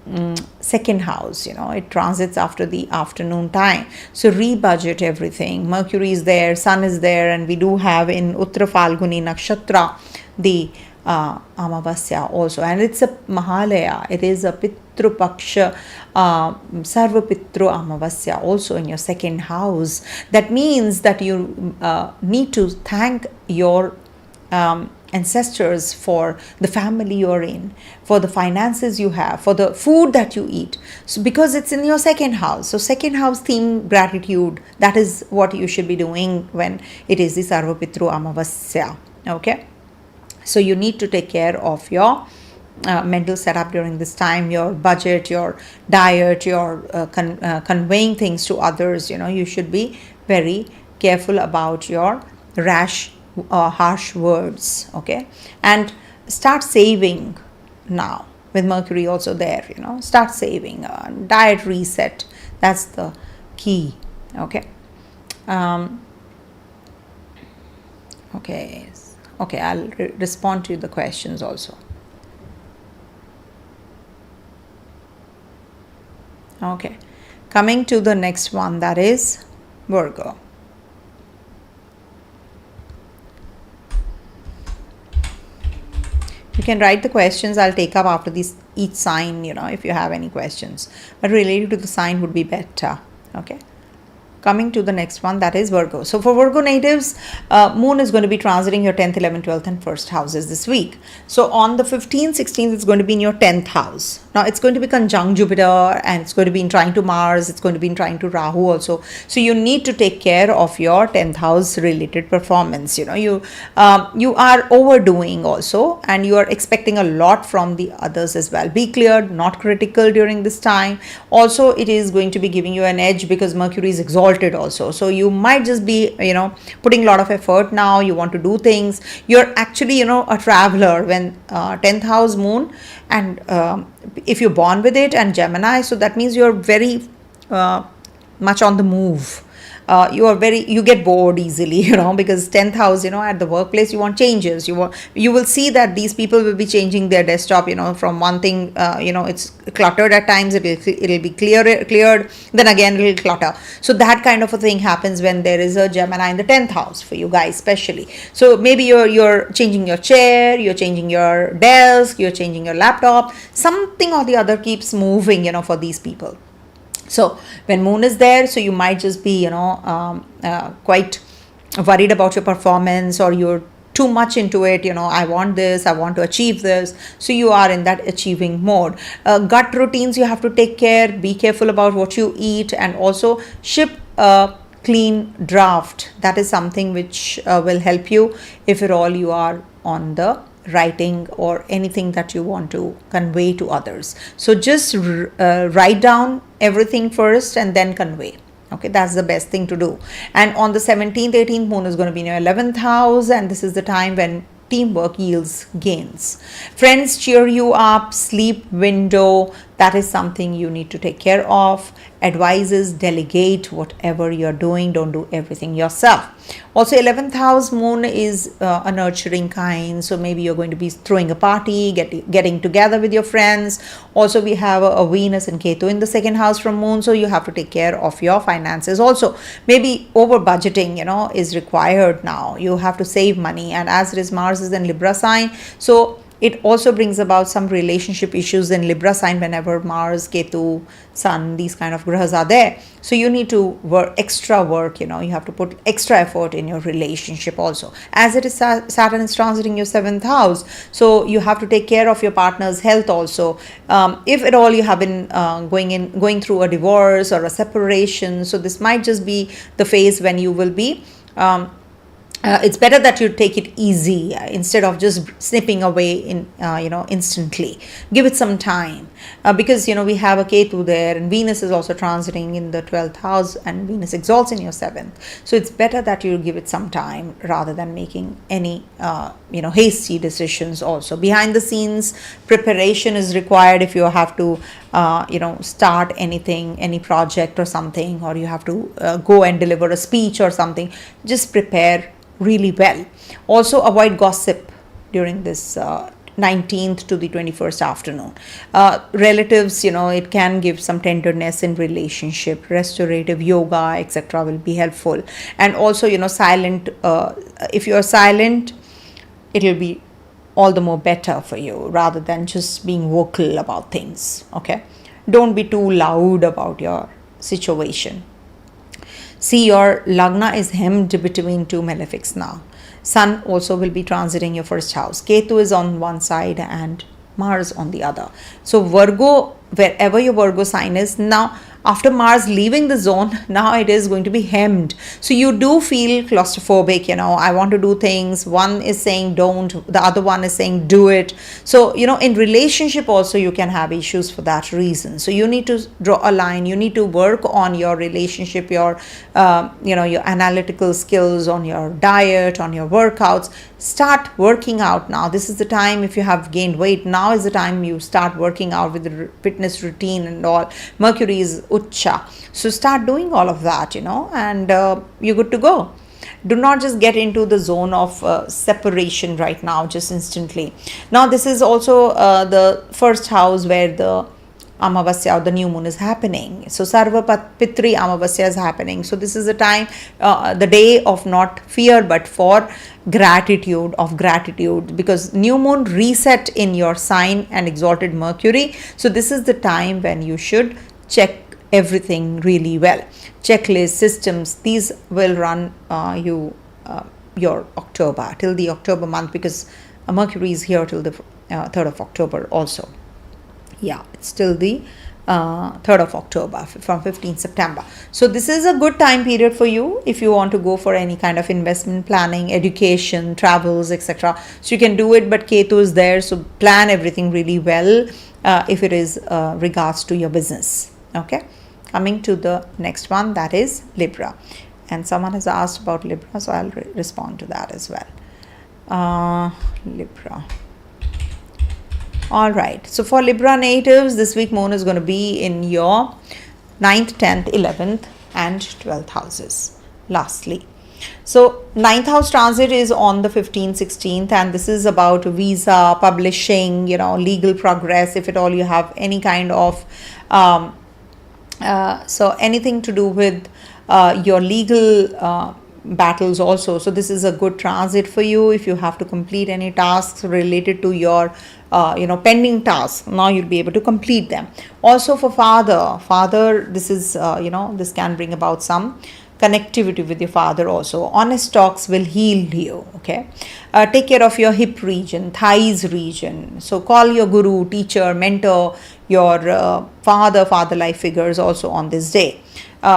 2nd house. It transits after the afternoon time. So rebudget everything. Mercury is there, Sun is there, and we do have in Uttara Phalguni Nakshatra the Amavasya also, and it's a Mahalaya. It is a Pitru Paksha Sarva Pitru Amavasya also in your 2nd house. That means that you need to thank your ancestors for the family you're in, for the finances you have, for the food that you eat. So because it's in your 2nd house. So 2nd house theme gratitude. That is what you should be doing when it is the Sarva Pitru Amavasya. Okay. So you need to take care of your mental setup during this time, your budget, your diet, your conveying things to others. You should be very careful about your rash harsh words. Okay, and start saving now with Mercury also there. Start saving. Diet reset, that's the key. Okay. Okay, I'll respond to the questions also. Okay, coming to the next one, that is Virgo. You can write the questions. I'll take up after this each sign, if you have any questions. But related to the sign would be better. Okay. Coming to the next one, that is Virgo. So for Virgo natives, Moon is going to be transiting your 10th, 11th, 12th and 1st houses this week. So on the 15th, 16th, it's going to be in your 10th house. Now it's going to be conjunct Jupiter, and it's going to be in trine to Mars, it's going to be in trine to Rahu also. So you need to take care of your 10th house related performance. You are overdoing also, and you are expecting a lot from the others as well. Be clear, not critical during this time. Also, it is going to be giving you an edge because Mercury is exalted also. So you might just be, putting a lot of effort now. You want to do things. You're actually, a traveler when 10th house moon, and if you're born with it, and Gemini, so that means you're very much on the move. You get bored easily, because 10th house, at the workplace, you want changes. You will see that these people will be changing their desktop, from one thing, it's cluttered at times, it'll be cleared, then again it'll clutter. So that kind of a thing happens when there is a Gemini in the 10th house for you guys, especially. So maybe you're changing your chair, you're changing your desk, you're changing your laptop, something or the other keeps moving, for these people. So when moon is there, so you might just be, quite worried about your performance, or you're too much into it. I want this, I want to achieve this. So you are in that achieving mode. Gut routines, you have to take care. Be careful about what you eat, and also ship a clean draft. That is something which will help you if at all you are on the writing or anything that you want to convey to others. So just write down everything first and then convey. Okay, that's the best thing to do. And on the 17th, 18th, moon is going to be in your 11th house, and this is the time when teamwork yields gains. Friends cheer you up, sleep window, that is something you need to take care of. Advises, delegate whatever you're doing, don't do everything yourself. Also 11th house moon is a nurturing kind, so maybe you're going to be throwing a party, getting together with your friends. Also we have a Venus and Ketu in the second house from moon, so you have to take care of your finances. Also maybe over budgeting is required now. You have to save money, and as it is Mars is in Libra sign, so it also brings about some relationship issues in Libra sign whenever Mars, Ketu, Sun, these kind of grahas are there. So you need to work extra work, you have to put extra effort in your relationship also. As it is Saturn is transiting your 7th house, so you have to take care of your partner's health also. If at all you have been going through a divorce or a separation, so this might just be the phase when you will be it's better that you take it easy instead of just snipping away instantly. Give it some time because we have a Ketu there, and Venus is also transiting in the 12th house, and Venus exalts in your 7th. So it's better that you give it some time rather than making any hasty decisions. Also behind the scenes preparation is required if you have to start anything, any project or something, or you have to go and deliver a speech or something. Just prepare really well. Also avoid gossip during this 19th to the 21st afternoon. Relatives, it can give some tenderness in relationship. Restorative yoga, etc. will be helpful. And also, silent, if you're silent, it will be all the more better for you rather than just being vocal about things. Okay, don't be too loud about your situation. See, your Lagna is hemmed between two malefics now. Sun also will be transiting your first house. Ketu is on one side and Mars on the other. So Virgo, wherever your Virgo sign is, now after Mars leaving the zone, now it is going to be hemmed. So you do feel claustrophobic, I want to do things. One is saying don't, the other one is saying do it. So, in relationship also you can have issues for that reason. So you need to draw a line. You need to work on your relationship, your analytical skills, on your diet, on your workouts. Start working out now. This is the time, if you have gained weight, now is the time you start working out with the fitness routine and all. Mercury is Ucha. So start doing all of that, and you're good to go. Do not just get into the zone of separation right now, just instantly. Now, this is also the first house where the Amawasya, or the new moon, is happening. So Sarva Pitru Amavasya is happening. So this is the time, the day of not fear but for gratitude, because new moon reset in your sign and exalted Mercury. So this is the time when you should check everything really well. Checklist systems, these will run your October, till the October month, because Mercury is here till the 3rd of October also. Yeah, it's till the 3rd of October from 15th September. So this is a good time period for you if you want to go for any kind of investment planning, education, travels, etc. So you can do it, but Ketu is there, so plan everything really well if it is regards to your business. Okay, coming to the next one, that is Libra. And someone has asked about Libra, so I'll respond to that as well. Libra. All right, so for Libra natives, this week Moon is going to be in your 9th, 10th, 11th and 12th houses. Lastly, so 9th house transit is on the 15th, 16th, and this is about visa, publishing, legal progress, if at all you have any kind of so anything to do with your legal battles also. So this is a good transit for you if you have to complete any tasks related to your pending tasks. Now you'll be able to complete them. Also for father, this is this can bring about some connectivity with your father also. Honest talks will heal you. Okay, take care of your hip region, thighs region. So call your guru, teacher, mentor, your father life figures also on this day.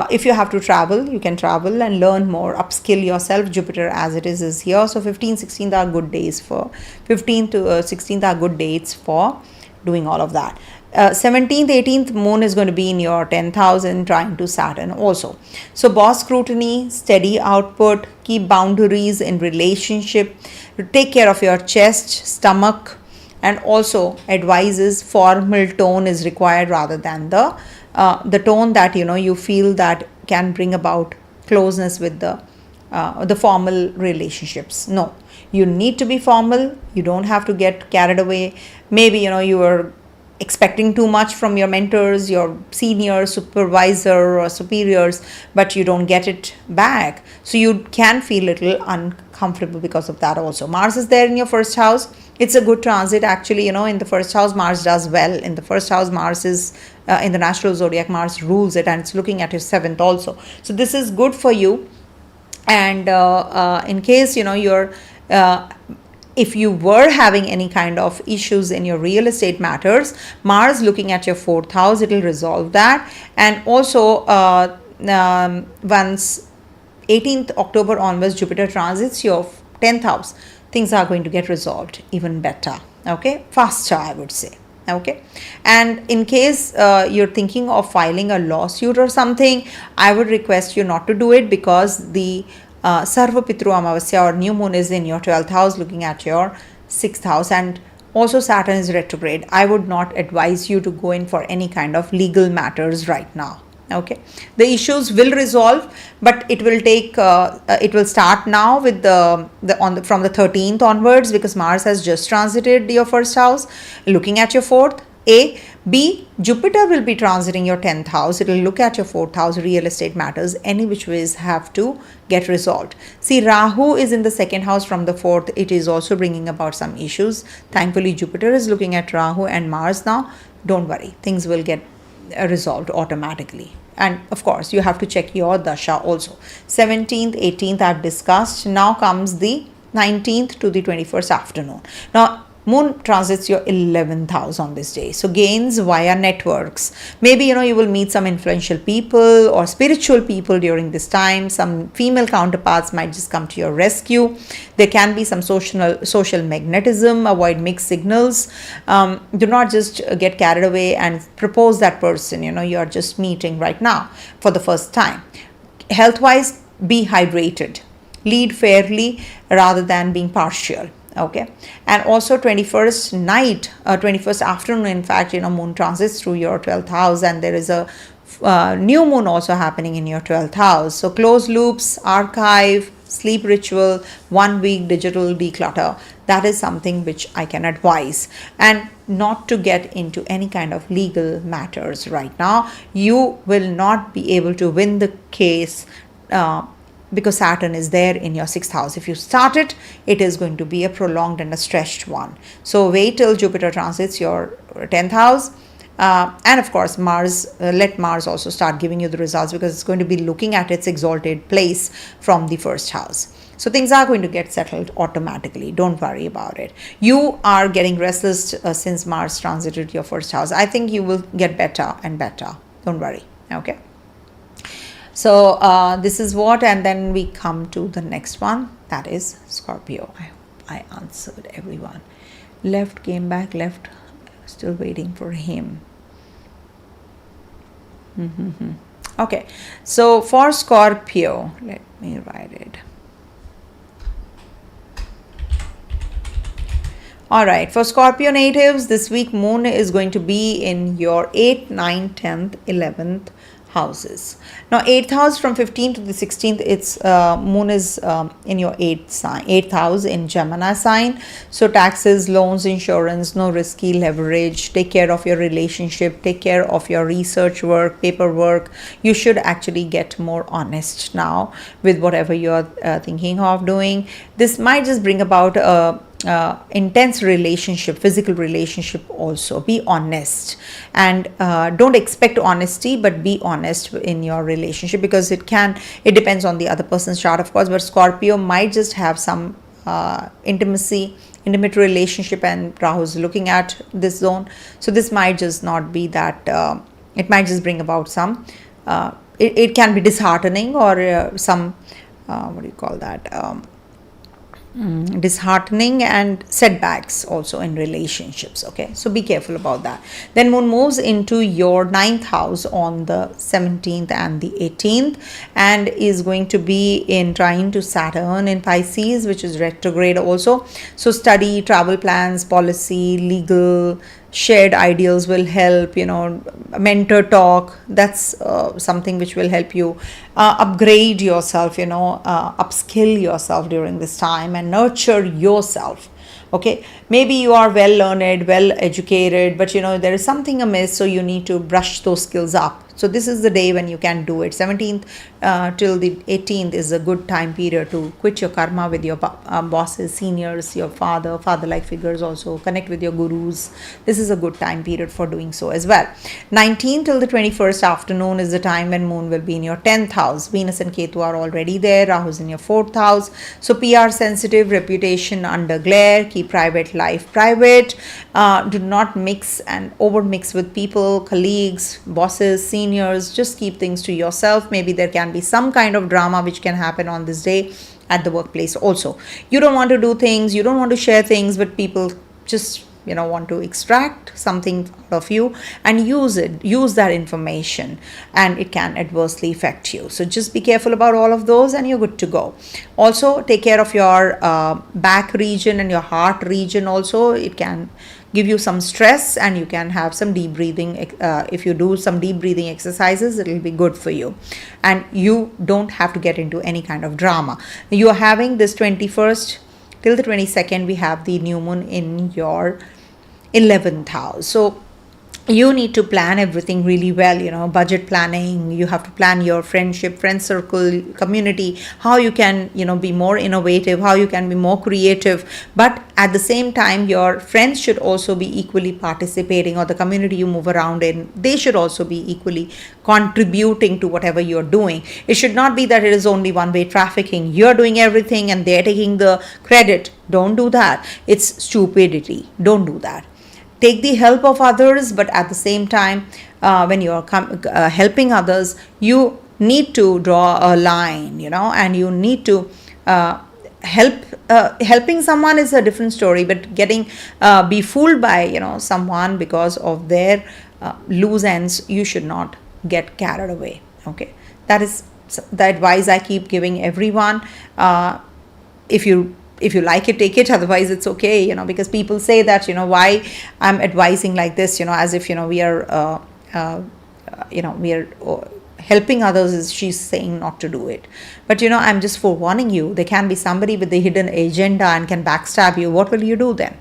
If you have to travel, you can travel and learn more, upskill yourself. Jupiter as it is here. So 15th, 16th are good days for 15th to 16th are good dates for doing all of that. 17th, 18th, Moon is going to be in your 10th house and trine to Saturn also. So boss scrutiny, steady output, keep boundaries in relationship, take care of your chest, stomach, and also advises formal tone is required rather than the tone that you feel that can bring about closeness with the formal relationships. No, you need to be formal. You don't have to get carried away. Maybe you are expecting too much from your mentors, your senior supervisor or superiors, but you don't get it back. So you can feel a little uncomfortable because of that also. Mars is there in your first house. It's a good transit actually. In the first house, Mars does well. In the first house, Mars is in the natural zodiac, Mars rules it, and it's looking at your 7th also. So this is good for you. And in case you're if you were having any kind of issues in your real estate matters, Mars looking at your 4th house, it will resolve that. And also once 18th October onwards, Jupiter transits your 10th house, things are going to get resolved even better. Okay, faster, I would say. Okay, and in case you're thinking of filing a lawsuit or something, I would request you not to do it, because the Sarva Pitru Amavasya or new moon is in your 12th house looking at your 6th house, and also Saturn is retrograde. I would not advise you to go in for any kind of legal matters right now. Okay, the issues will resolve, but it will take it will start now with from the 13th onwards, because Mars has just transited your first house looking at your 4th. B, Jupiter will be transiting your 10th house. It will look at your 4th house. Real estate matters, any which ways, have to get resolved. See, Rahu is in the 2nd house from the 4th. It is also bringing about some issues. Thankfully, Jupiter is looking at Rahu and Mars now. Don't worry, things will get resolved automatically. And of course, you have to check your Dasha also. 17th, 18th I've discussed. Now comes the 19th to the 21st afternoon. Now, Moon transits your 11th house on this day. So gains via networks. Maybe, you will meet some influential people or spiritual people during this time. Some female counterparts might just come to your rescue. There can be some social magnetism. Avoid mixed signals. Do not just get carried away and propose that person, you are just meeting right now for the first time. Health-wise, be hydrated. Lead fairly rather than being partial. Okay, and also 21st night, 21st afternoon, in fact, Moon transits through your 12th house, and there is a new moon also happening in your 12th house. So closed loops, archive, sleep ritual, 1 week digital declutter, that is something which I can advise, and not to get into any kind of legal matters right now. You will not be able to win the case because Saturn is there in your 6th house. If you start it, it is going to be a prolonged and a stretched one. So wait till Jupiter transits your 10th house. And of course, Mars, let Mars also start giving you the results, because it's going to be looking at its exalted place from the 1st house. So things are going to get settled automatically. Don't worry about it. You are getting restless since Mars transited your first house. I think you will get better and better. Don't worry. Okay. So this is what, and then we come to the next one, that is Scorpio. I hope I answered everyone. Left, came back, left, still waiting for him. Okay, so for Scorpio, let me write it. All right, for Scorpio natives, this week Moon is going to be in your 8th, 9th, 10th, 11th houses. Now 8th house from 15th to the 16th, it's Moon is in your 8th house in Gemini sign. So taxes, loans, insurance, no risky leverage. Take care of your relationship, take care of your research work, paperwork. You should actually get more honest now with whatever you're thinking of doing. This might just bring about a intense relationship, physical relationship also. Be honest, and don't expect honesty, but be honest in your relationship, because it depends on the other person's chart, of course, but Scorpio might just have some intimate relationship, and Rahu's looking at this zone. So this might just not be that, it might just bring about some, it can be disheartening, or some, what do you call that, disheartening and setbacks also in relationships. Okay, so be careful about that. Then Moon moves into your 9th house on the 17th and the 18th, and is going to be in trine to Saturn in Pisces, which is retrograde also. So study, travel plans, policy, legal, shared ideals will help, mentor talk. That's something which will help you upgrade yourself, upskill yourself during this time, and nurture yourself. Okay, maybe you are well learned, well educated, but there is something amiss, so you need to brush those skills up. So this is the day when you can do it. 17th till the 18th is a good time period to quit your karma with your bosses, seniors, your father-like figures also. Connect with your gurus. This is a good time period for doing so as well. 19th till the 21st afternoon is the time when Moon will be in your 10th house. Venus and Ketu are already there. Rahu's in your 4th house. So PR sensitive, reputation under glare. Keep private life private. Do not mix and overmix with people, colleagues, bosses, seniors. Just keep things to yourself. Maybe there can be some kind of drama which can happen on this day at the workplace also. You don't want to do things, you don't want to share things, but people just want to extract something out of you and use that information, and it can adversely affect you. So just be careful about all of those, and you're good to go. Also take care of your back region and your heart region also. It can give you some stress, and you can have some deep breathing. If you do some deep breathing exercises, it will be good for you, and you don't have to get into any kind of drama. You are having this 21st till the 22nd, we have the new moon in your 11th house. So you need to plan everything really well, budget planning. You have to plan your friendship, friend circle, community, how you can, be more innovative, how you can be more creative. But at the same time, your friends should also be equally participating, or the community you move around in, they should also be equally contributing to whatever you're doing. It should not be that it is only one-way trafficking. You're doing everything and they're taking the credit. Don't do that. It's stupidity. Don't do that. Take the help of others, but at the same time, when you are helping others, you need to draw a line, and you need to helping someone is a different story, but be fooled by, someone because of their loose ends, you should not get carried away. Okay, that is the advice I keep giving everyone. If you like it, take it. Otherwise, it's okay, because people say that, why I'm advising like this, as if, we are, we are helping others, is she's saying not to do it. But, I'm just forewarning you. There can be somebody with a hidden agenda and can backstab you. What will you do then?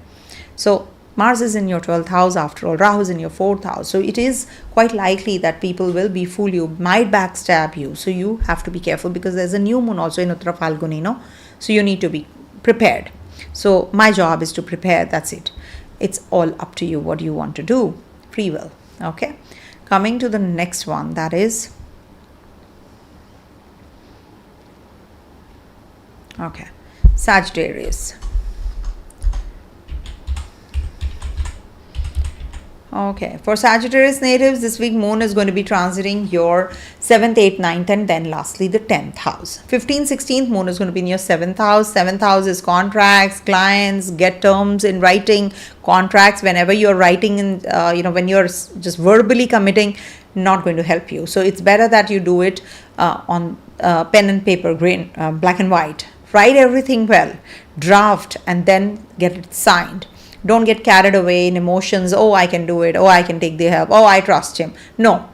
So Mars is in your 12th house after all. Rahu is in your 4th house. So it is quite likely that people will befool you, might backstab you. So you have to be careful, because there's a new moon also in Uttara Phalguni, So you need to be prepared. So my job is to prepare. That's it. It's all up to you what you want to do. Free will. Okay. Coming to the next one, that is Okay, Sagittarius. Okay, for Sagittarius natives, this week Moon is going to be transiting your 7th, 8th, 9th, and then lastly the 10th house. 15th, 16th, Moon is going to be in your 7th house. 7th house is contracts, clients, get terms in writing, contracts. Whenever you're writing in, when you're just verbally committing, not going to help you. So it's better that you do it on pen and paper, green, black and white. Write everything well, draft, and then get it signed. Don't get carried away in emotions. Oh, I can do it. Oh, I can take the help. Oh, I trust him. No,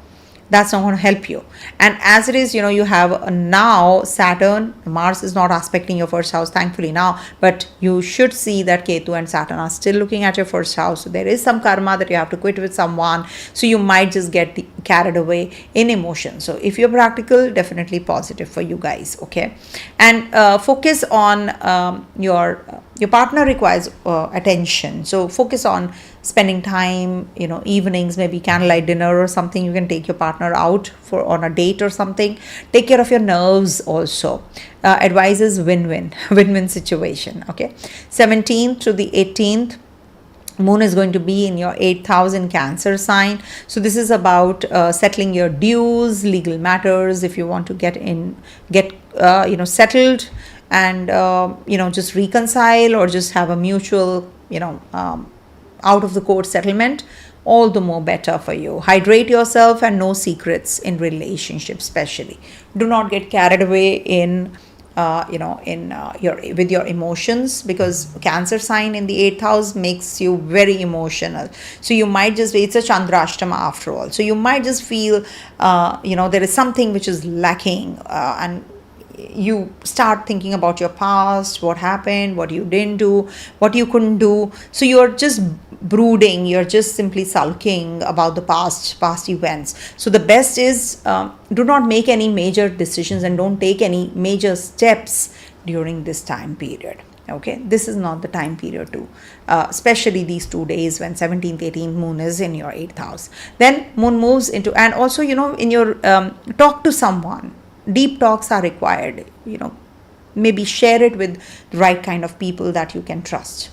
that's not going to help you. And as it is, you have now Saturn, Mars is not aspecting your first house, thankfully now, but you should see that Ketu and Saturn are still looking at your first house. So there is some karma that you have to quit with someone. So you might just get carried away in emotion. So if you're practical, definitely positive for you guys. Okay. And focus on your partner requires attention. So focus on spending time, evenings, maybe candlelight dinner or something. You can take your partner out on a date or something. Take care of your nerves also. Advises win-win situation. Okay. 17th to the 18th. Moon is going to be in your 8th house in Cancer sign. So this is about settling your dues, legal matters. If you want to get settled and just reconcile or just have a mutual out of the court settlement, all the more better for you. Hydrate yourself and no secrets in relationships, especially. Do not get carried away with your emotions, because Cancer sign in the 8th house makes you very emotional. So you might just, it's a Chandrashtama after all. So you might just feel, there is something which is lacking, and you start thinking about your past, what happened, what you didn't do, what you couldn't do. So you're just brooding, you're just simply sulking about the past events. So the best is do not make any major decisions and don't take any major steps during this time period. Okay, this is not the time period to, especially these 2 days when 17th, 18th Moon is in your 8th house. Then Moon moves into, and also, in your, talk to someone. Deep talks are required, maybe share it with the right kind of people that you can trust.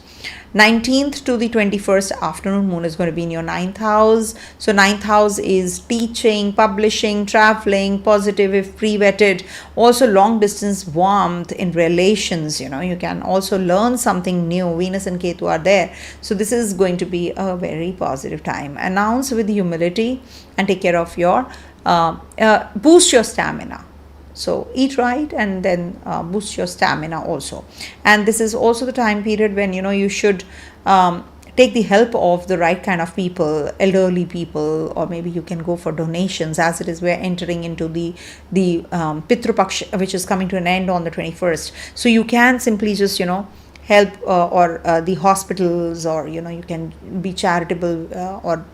19th to the 21st afternoon, Moon is going to be in your 9th house. So 9th house is teaching, publishing, traveling, positive if pre-vetted. Also long distance warmth in relations, you can also learn something new. Venus and Ketu are there. So this is going to be a very positive time. Announce with humility and take care of your, boost your stamina. So eat right and then boost your stamina also. And this is also the time period when, you should take the help of the right kind of people, elderly people, or maybe you can go for donations. As it is, we're entering into the Pitru Paksha, which is coming to an end on the 21st. So you can simply just, help or the hospitals, or, you can be charitable or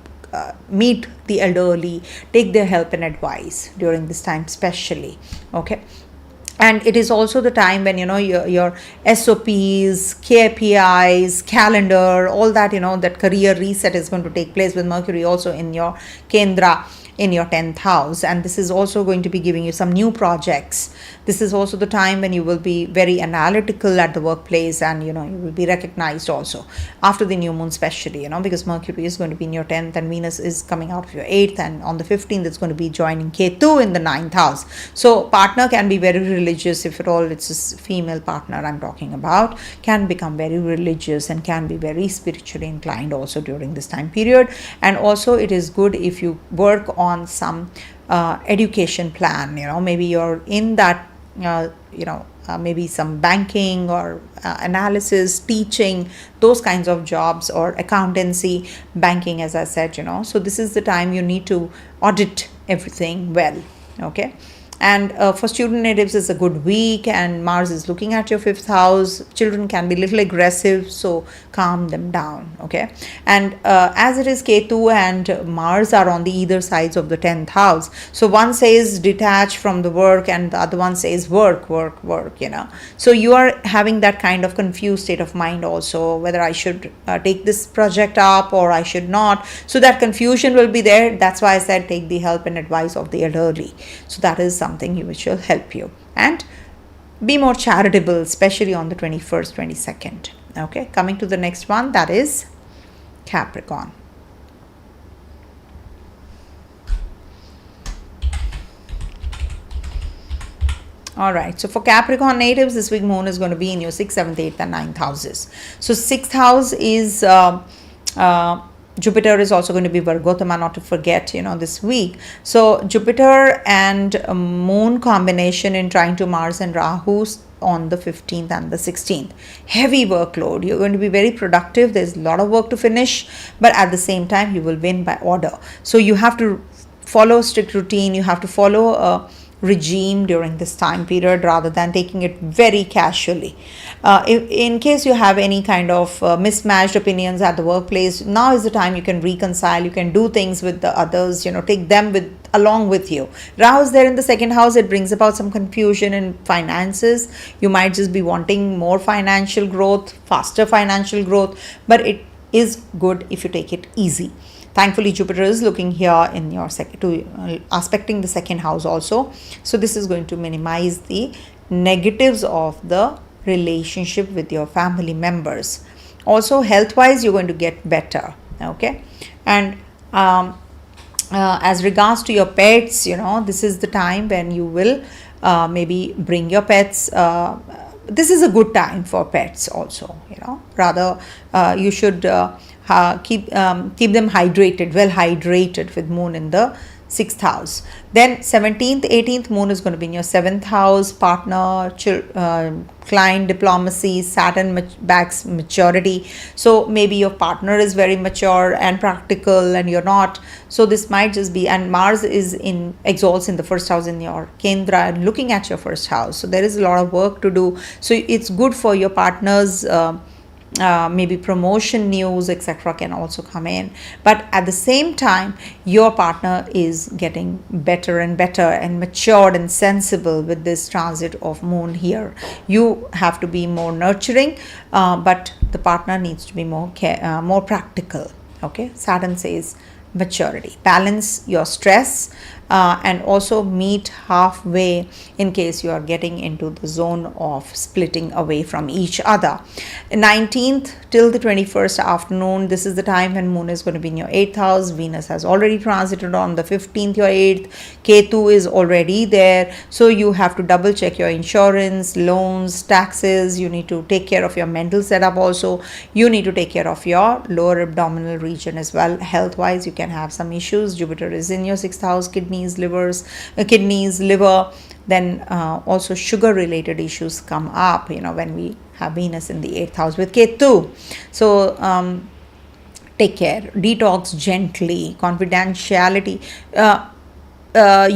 meet the elderly, take their help and advice during this time especially. Okay. And it is also the time when, your SOPs, KPIs, calendar, all that, that career reset is going to take place with Mercury also in your Kendra, in your 10th house. And this is also going to be giving you some new projects. This is also the time when you will be very analytical at the workplace, and you will be recognized also after the new moon, especially, because Mercury is going to be in your 10th and Venus is coming out of your 8th, and on the 15th it's going to be joining Ketu in the 9th house. So partner can be very religious, if at all it's a female partner I'm talking about, can become very religious and can be very spiritually inclined also during this time period. And also it is good if you work on some education plan, maybe you're in that, maybe some banking or analysis, teaching, those kinds of jobs, or accountancy, banking, as I said, So this is the time you need to audit everything well. Okay. And for student natives, it's a good week, and Mars is looking at your 5th house. Children can be a little aggressive, so calm them down. Okay. And as it is, Ketu and Mars are on the either sides of the 10th house. So one says detach from the work and the other one says work. So you are having that kind of confused state of mind also, whether I should take this project up or I should not. So that confusion will be there. That's why I said take the help and advice of the elderly. So that is something which will help you. And be more charitable, especially on the 21st, 22nd. Okay, coming to the next one, that is Capricorn. All right, so for Capricorn natives, this week Moon is going to be in your 6th, 7th, 8th and 9th houses. So 6th house is Jupiter is also going to be Vargottama, not to forget, this week. So Jupiter and Moon combination in trine to Mars and Rahu on the 15th and the 16th. Heavy workload. You're going to be very productive. There's a lot of work to finish, but at the same time, you will win by order. So you have to follow strict routine. You have to follow a regime during this time period rather than taking it very casually. In case you have any kind of mismatched opinions at the workplace, now is the time you can reconcile. You can do things with the others, take them along with you. Rahu is there in the 2nd house. It brings about some confusion in finances. You might just be wanting more financial growth, faster financial growth, but it is good if you take it easy. Thankfully, Jupiter is looking here in your aspecting the 2nd house also. So this is going to minimize the negatives of the relationship with your family members. Also, health-wise, you're going to get better. Okay, and as regards to your pets, this is the time when you will maybe bring your pets. This is a good time for pets also. Rather you should keep them hydrated, well hydrated, with Moon in the 6th house. Then 17th, 18th, Moon is going to be in your 7th house, partner, client, diplomacy. Saturn backs maturity. So maybe your partner is very mature and practical and you're not. So this might just be, and Mars is in exalts in the 1st house in your Kendra and looking at your 1st house. So there is a lot of work to do. So it's good for your partner's maybe promotion news, etc. can also come in, but at the same time your partner is getting better and better and matured and sensible with this transit of Moon here. You have to be more nurturing, but the partner needs to be more practical. Okay, Saturn says maturity. Balance your stress and also meet halfway in case you are getting into the zone of splitting away from each other. 19th till the 21st afternoon, this is the time when Moon is going to be in your 8th house. Venus has already transited on the 15th, your 8th. Ketu is already there. So you have to double check your insurance, loans, taxes. You need to take care of your mental setup also. You need to take care of your lower abdominal region as well. Health wise, you can have some issues. Jupiter is in your 6th house, kidneys, liver, then also sugar related issues come up, when we have Venus in the 8th house with Ketu. So take care, detox gently, confidentiality.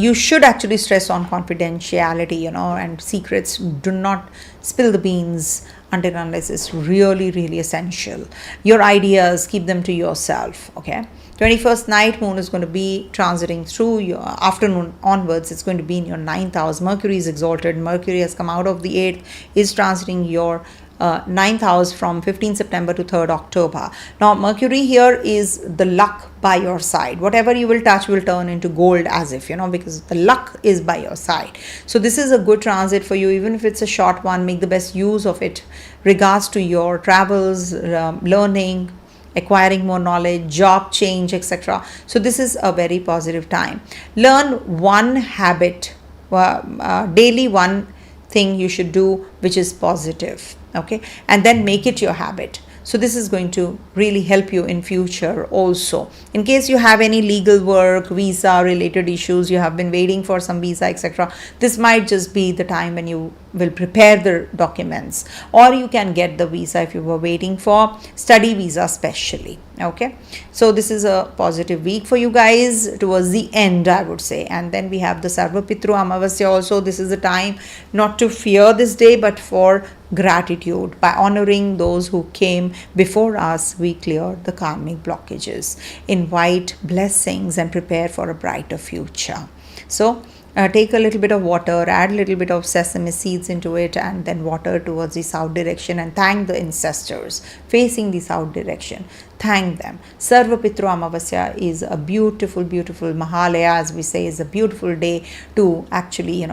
You should actually stress on confidentiality, and secrets. Do not spill the beans until unless it's really, really essential. Your ideas, keep them to yourself. Okay. 21st night, Moon is going to be transiting through your afternoon onwards. It's going to be in your 9th house. Mercury is exalted. Mercury has come out of the 8th, is transiting your 9th house from 15 September to 3rd October. Now, Mercury here is the luck by your side. Whatever you will touch will turn into gold, as if, because the luck is by your side. So this is a good transit for you, even if it's a short one. Make the best use of it regards to your travels, learning, acquiring more knowledge, job change, etc. So this is a very positive time. Learn one habit, daily one thing you should do which is positive. Okay, and then make it your habit. So this is going to really help you in future also. In case you have any legal work, visa related issues, you have been waiting for some visa, etc. This might just be the time when you will prepare the documents, or you can get the visa if you were waiting for study visa especially. Okay, so this is a positive week for you guys towards the end, I would say. And then we have the Sarva Pitru Amavasya also. This is the time not to fear this day, but for gratitude. By honoring those who came before us, we clear the karmic blockages, invite blessings, and prepare for a brighter future. So take a little bit of water, add a little bit of sesame seeds into it, and then water towards the south direction, and thank the ancestors facing the south direction. Thank them. Sarva Pitru Amavasya is a beautiful, beautiful Mahalaya, as we say, is a beautiful day to actually,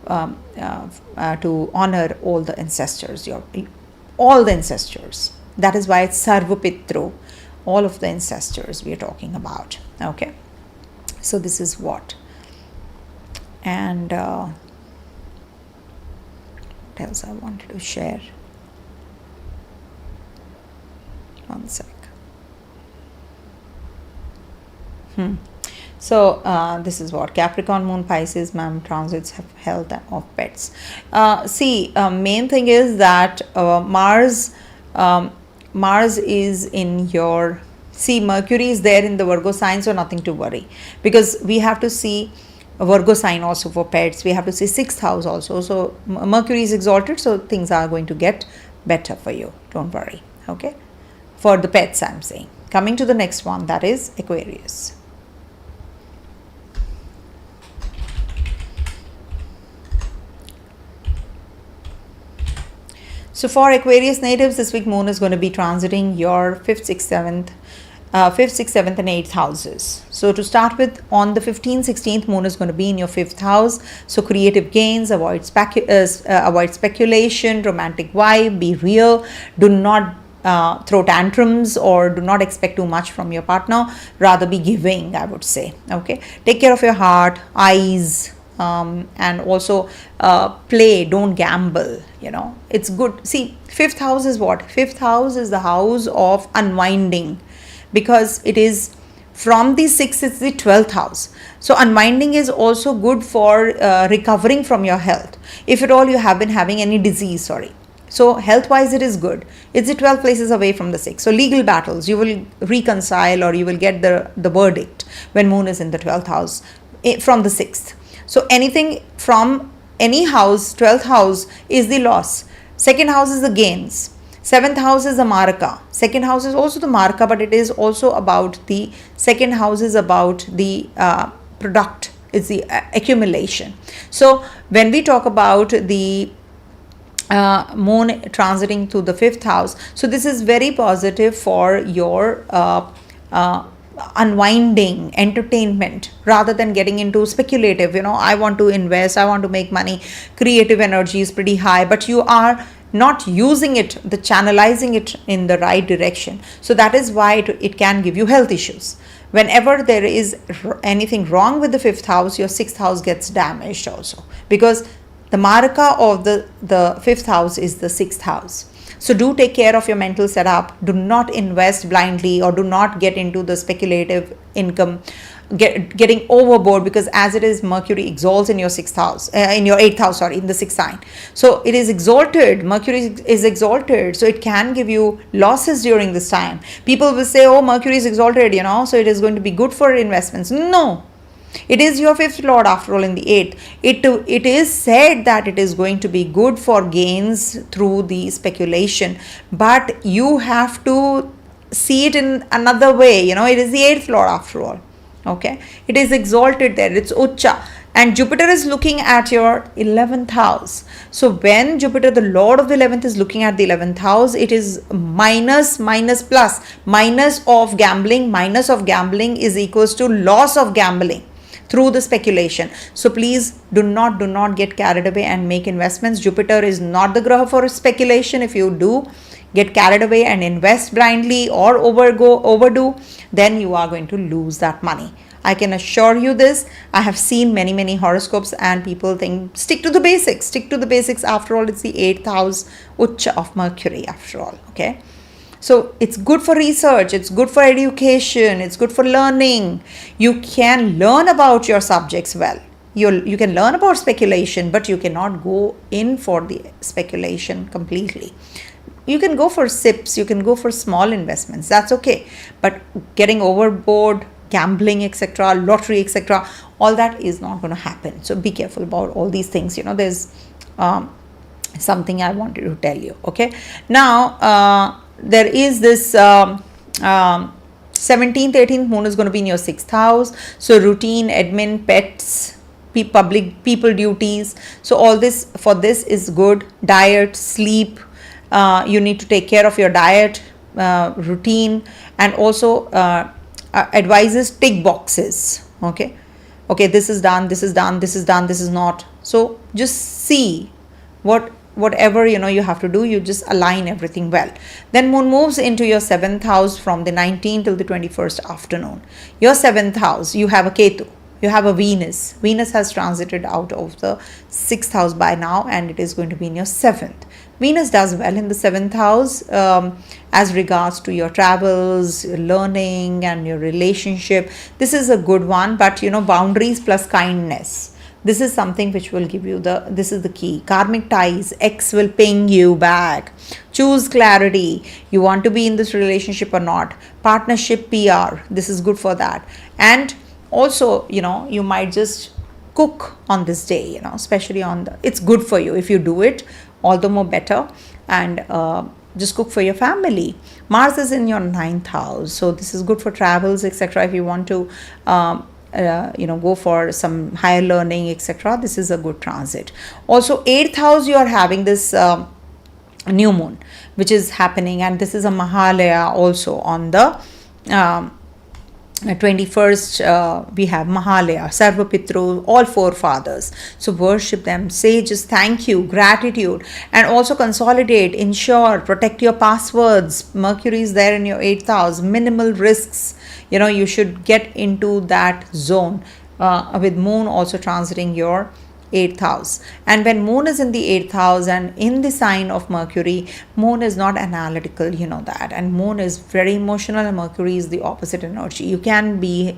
to honor all the ancestors, all the ancestors. That is why it's Sarva Pitru, all of the ancestors we are talking about. Okay, so this is what. And what else I wanted to share? One sec. So this is what Capricorn Moon, Pisces, transits have health of pets. Main thing is that Mars is in your, Mercury is there in the Virgo sign, so nothing to worry, because we have to see a Virgo sign also for pets. We have to see 6th house also. So Mercury is exalted, so things are going to get better for you. Don't worry. Okay, for the pets I'm saying. Coming to the next one, that is Aquarius. So for Aquarius natives, this week Moon is going to be transiting your 5th, 6th, 7th and 8th houses. So to start with, on the 15th, 16th, Moon is going to be in your 5th house. So creative gains, avoid speculation, romantic vibe, be real. Do not throw tantrums or do not expect too much from your partner. Rather be giving, I would say. Okay, take care of your heart, eyes, and also play, don't gamble. It's good. See, 5th house is what? 5th house is the house of unwinding, because it is from the 6th, it's the 12th house. So unwinding is also good for recovering from your health. If at all you have been having any disease, so health wise it is good. It's the 12 places away from the 6th. So legal battles, you will reconcile or you will get the verdict when Moon is in the 12th house from the 6th. So anything from any house, 12th house is the loss. 2nd house is the gains. 7th house is the maraka. 2nd house is also the maraka, but it is also about the 2nd house is about the product. It's the accumulation. So when we talk about the Moon transiting to the 5th house, so this is very positive for your unwinding, entertainment, rather than getting into speculative, I want to invest, I want to make money. Creative energy is pretty high, but you are not using it, channelizing it in the right direction. So that is why it can give you health issues. Whenever there is anything wrong with the 5th house, your 6th house gets damaged also, because the maraka of the 5th house is the 6th house. So do take care of your mental setup. Do not invest blindly or do not get into the speculative income, getting overboard, because as it is, Mercury exalts in your 6th house, in your 8th house, in the 6th sign. So it is exalted. Mercury is exalted. So it can give you losses during this time. People will say, oh, Mercury is exalted, so it is going to be good for investments. No. It is your 5th lord after all in the 8th. It is said that it is going to be good for gains through the speculation, but you have to see it in another way. It is the 8th lord after all. Okay, it is exalted there. It's Ucha, and Jupiter is looking at your 11th house. So when Jupiter, the lord of the 11th, is looking at the 11th house, it is minus plus. Minus of gambling is equals to loss of gambling through the speculation. So please do not get carried away and make investments. Jupiter is not the graha for speculation. If you do get carried away and invest blindly or overdo, then you are going to lose that money. I can assure you this. I have seen many horoscopes and people think stick to the basics. After all, it's the 8th house Ucha of Mercury after all. Okay. So it's good for research, it's good for education, it's good for learning. You can learn about your subjects well. You can learn about speculation, but you cannot go in for the speculation completely. You can go for sips, you can go for small investments, that's okay. But getting overboard, gambling, etc., lottery, etc., all that is not going to happen. So be careful about all these things. There's something I wanted to tell you. Okay. Now, there is this 17th, 18th Moon is going to be in your 6th house. So routine, admin, pets, people duties. So all this is good. Diet, sleep. You need to take care of your diet, routine, and also advises tick boxes. Okay, this is done, this is done, this is done, this is not. So just see whatever you have to do, you just align everything well. Then moon moves into your 7th house from the 19th till the 21st afternoon. Your 7th house, you have a Ketu, you have a Venus. Venus has transited out of the 6th house by now, and it is going to be in your 7th. Venus does well in the 7th house as regards to your travels, your learning, and your relationship. This is a good one, but boundaries plus kindness. This is something which will give you this is the key. Karmic ties, X will ping you back. Choose clarity. You want to be in this relationship or not. Partnership, PR, this is good for that. And also, you might just cook on this day, especially it's good for you. If you do it, all the more better. And just cook for your family. Mars is in your 9th house. So this is good for travels, etc. If you want to go for some higher learning, etc. This is a good transit. Also 8th house, you are having this new moon which is happening, and this is a Mahalaya also on the 21st. We have Mahalaya, Sarva Pitru, all forefathers. So worship them, say just thank you, gratitude, and also consolidate, ensure, protect your passwords. Mercury is there in your 8th house. Minimal risks. You should get into that zone with moon also transiting your 8th house. And when moon is in the 8th house and in the sign of Mercury, moon is not analytical, that. And moon is very emotional, and Mercury is the opposite energy. You can be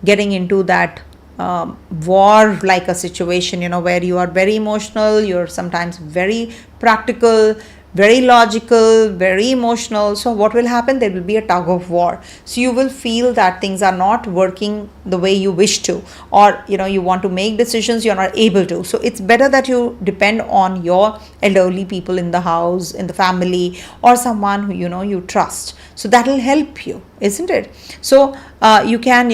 getting into that war like a situation, where you are very emotional, you're sometimes very practical, very logical, very emotional. So what will happen? There will be a tug of war. So you will feel that things are not working the way you wish to, or you want to make decisions, you're not able to. So it's better that you depend on your elderly people in the house, in the family, or someone who you trust. So that will help you, isn't it? So you can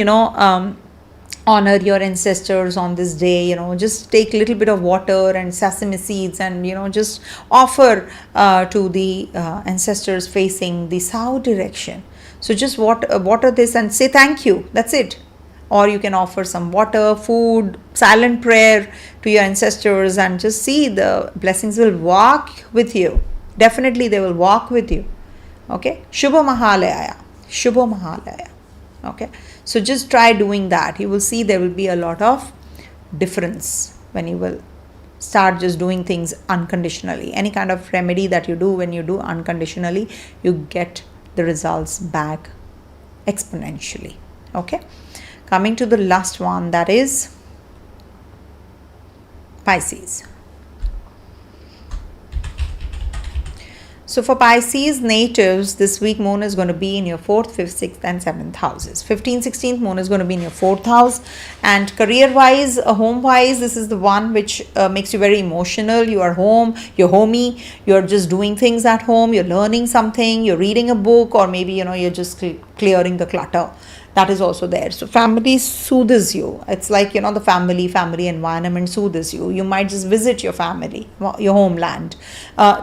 honor your ancestors on this day. Just take a little bit of water and sesame seeds and just offer to the ancestors facing the south direction. So just water this and say thank you, that's it. Or you can offer some water, food, silent prayer to your ancestors, and just see the blessings will walk with you. Definitely they will walk with you. Okay, Shubha Mahalaya, Shubha Mahalaya. Okay, so just try doing that. You will see there will be a lot of difference when you will start just doing things unconditionally. Any kind of remedy that you do, when you do unconditionally, you get the results back exponentially. Okay, coming to the last one, that is Pisces. So for Pisces natives, this week moon is going to be in your 4th, 5th, 6th and 7th houses. 15th, 16th moon is going to be in your 4th house. And career-wise, home-wise, this is the one which makes you very emotional. You are home, you're homey, you're just doing things at home, you're learning something, you're reading a book, or maybe, you're just clearing the clutter. That is also there. So family soothes you. It's like, the family environment soothes you. You might just visit your family, your homeland.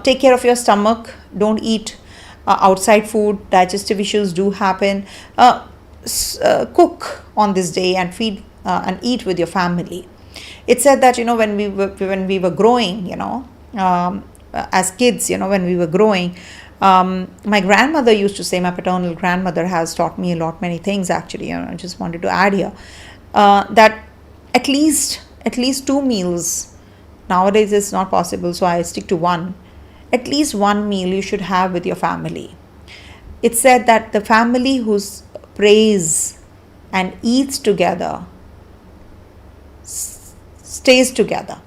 Take care of your stomach. Don't eat outside food. Digestive issues do happen. Cook on this day and feed and eat with your family. It's said that, when we were growing, as kids, when we were growing, my grandmother used to say, my paternal grandmother has taught me many things actually. I just wanted to add here that at least 2 meals. Nowadays it's not possible, so I stick to one. At least 1 meal you should have with your family. It's said that the family who prays and eats together stays together.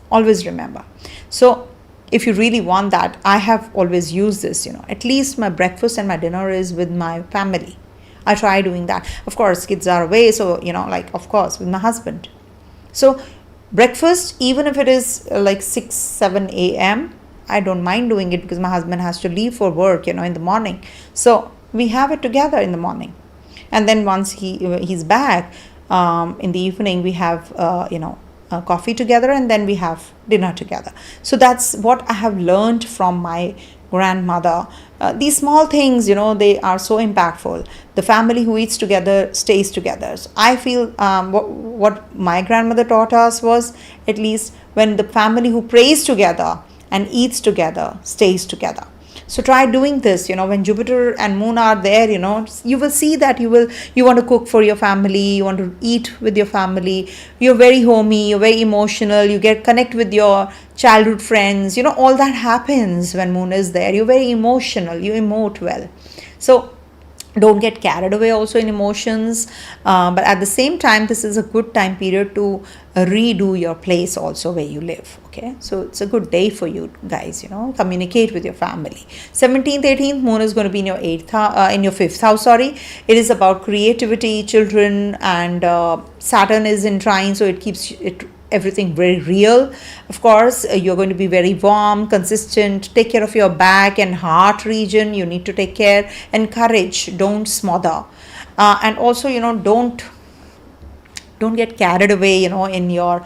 Always remember. So if you really want that, I have always used this, at least my breakfast and my dinner is with my family. I try doing that. Of course, kids are away, so, of course, with my husband. So breakfast, even if it is like 6, 7 a.m., I don't mind doing it because my husband has to leave for work, in the morning. So we have it together in the morning. And then once he's back, in the evening, we have, coffee together, and then we have dinner together. So that's what I have learned from my grandmother. These small things, they are so impactful. The family who eats together stays together. So I feel what my grandmother taught us was, at least, when the family who prays together and eats together stays together. So try doing this, when Jupiter and Moon are there, you will see that you want to cook for your family, you want to eat with your family, you're very homey, you're very emotional, you get connect with your childhood friends, all that happens when Moon is there. You're very emotional, you emote well. So don't get carried away also in emotions, but at the same time, this is a good time period to redo your place also where you live. Okay, so it's a good day for you guys. Communicate with your family. 17th, 18th, Moon is going to be in your in your 5th house. Sorry, it is about creativity, children, and Saturn is in trine, so it keeps everything very real. Of course, you're going to be very warm, consistent. Take care of your back and heart region. You need to take care. Encourage, don't smother, and also don't get carried away in your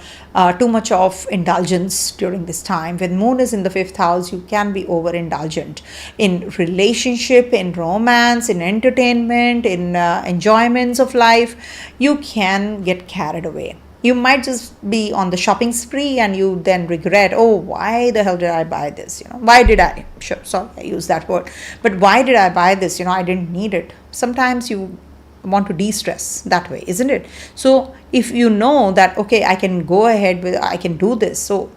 too much of indulgence during this time. When Moon is in the 5th house, you can be overindulgent in relationship, in romance, in entertainment, in enjoyments of life. You can get carried away. You might just be on the shopping spree and you then regret, oh, why the hell did I buy this? Why did I? Sure, sorry, I use that word. But why did I buy this? I didn't need it. Sometimes you want to de-stress that way, isn't it? So if you know that, okay, I can go ahead with, I can do this. So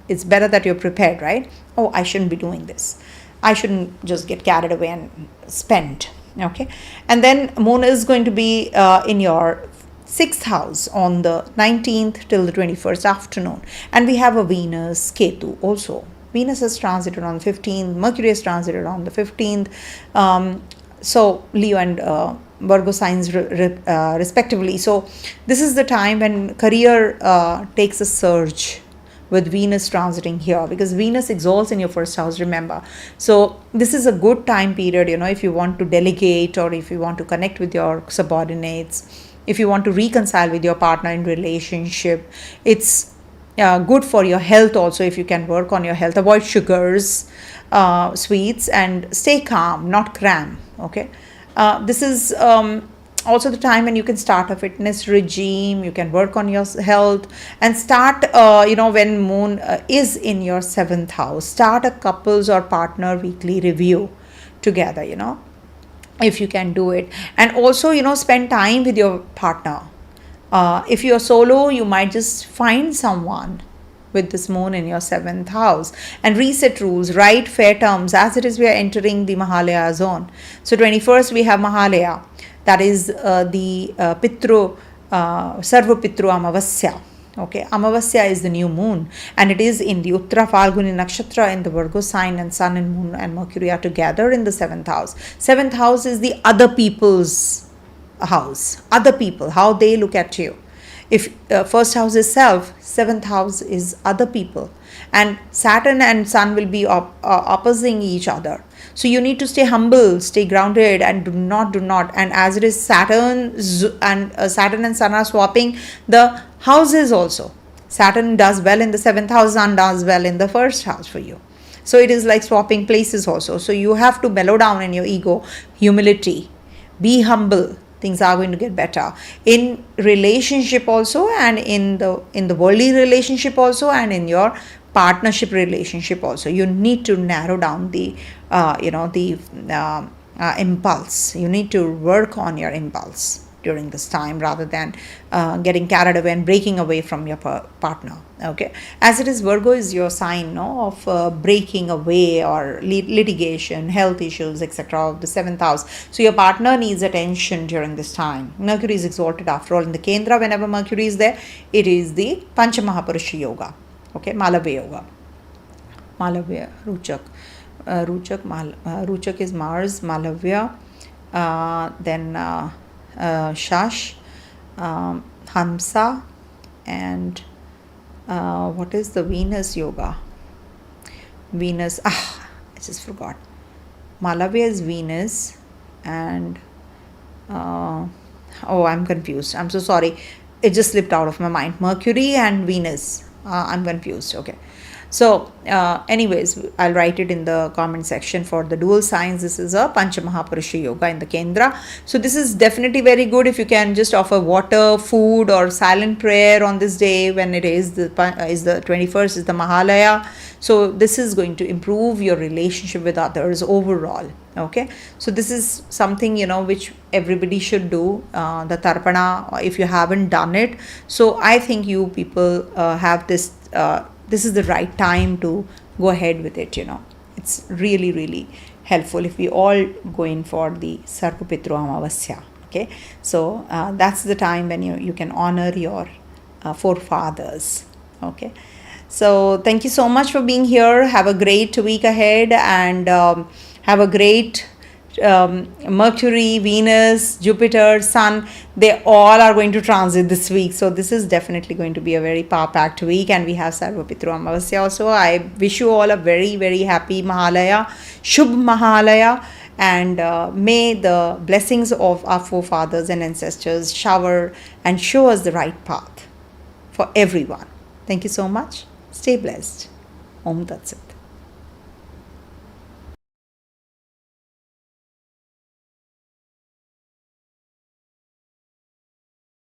it's better that you're prepared, right? Oh, I shouldn't be doing this. I shouldn't just get carried away and spend. Okay. And then Moon is going to be in your 6th house on the 19th till the 21st afternoon. And we have a Venus Ketu also. Venus has transited on the 15th. Mercury has transited on the 15th. So Leo and Virgo signs respectively. So this is the time when career takes a surge with Venus transiting here, because Venus exalts in your 1st house, remember. So this is a good time period, if you want to delegate, or if you want to connect with your subordinates, if you want to reconcile with your partner in relationship. It's good for your health also, if you can work on your health. Avoid sugars, sweets, and stay calm, not cram. Okay. This is also the time when you can start a fitness regime. You can work on your health and start, when Moon is in your 7th house, start a couples or partner weekly review together, if you can do it. And also, spend time with your partner. If you're solo, you might just find someone with this Moon in your 7th house and reset rules, write fair terms. As it is, we are entering the Mahalaya zone. So 21st, we have Mahalaya. That is the Sarva Pitru Amavasya. Okay, Amawasya is the new moon, and it is in the Uttara Phalguni nakshatra in the Virgo sign, and Sun and Moon and Mercury are together in the 7th house. 7th house is the other people's house. Other people, how they look at you. If 1st house is self, 7th house is other people. And Saturn and Sun will be opposing each other. So you need to stay humble, stay grounded, and do not. And as it is, Saturn and Sun are swapping the houses also. Saturn does well in the 7th house, Sun does well in the 1st house for you. So it is like swapping places also. So you have to mellow down in your ego, humility, be humble. Things are going to get better in relationship also, and in the worldly relationship also, and in your partnership relationship also. You need to narrow down the impulse. You need to work on your impulse during this time, rather than getting carried away and breaking away from your partner. Okay, as it is, Virgo is your sign of breaking away or litigation, health issues, etc. of the 7th house. So your partner needs attention during this time. Mercury is exalted after all in the Kendra. Whenever Mercury is there, it is the Panchamahapurusha Yoga. Okay, Malavya Yoga. Malavya, Ruchak. Ruchak is Mars, Malavya, then Shash, Hamsa, and what is the Venus Yoga? Venus, I just forgot. Malavya is Venus, and I'm confused. I'm so sorry. It just slipped out of my mind. Mercury and Venus. I'm confused. Okay. So anyways, I'll write it in the comment section. For the dual signs, this is a Panchamahaparusha Yoga in the Kendra. So this is definitely very good if you can just offer water, food or silent prayer on this day when it is the 21st is the Mahalaya. So this is going to improve your relationship with others overall. Okay, so this is something, you know, which everybody should do, the Tarpana, if you haven't done it. So I think you people have this, this is the right time to go ahead with it, you know. It's really, really helpful if we all go in for the Sarva Pitru Amavasya. Okay, so that's the time when you can honor your forefathers. Okay, so thank you so much for being here. Have a great week ahead, and have a great Mercury, Venus, Jupiter, Sun, they all are going to transit this week. So this is definitely going to be a very power-packed week, and we have Sarva Pitru Amavasya also. I wish you all a very, very happy Mahalaya, Shubh Mahalaya, and may the blessings of our forefathers and ancestors shower and show us the right path for everyone. Thank you so much. Stay blessed. Om Tat Sat.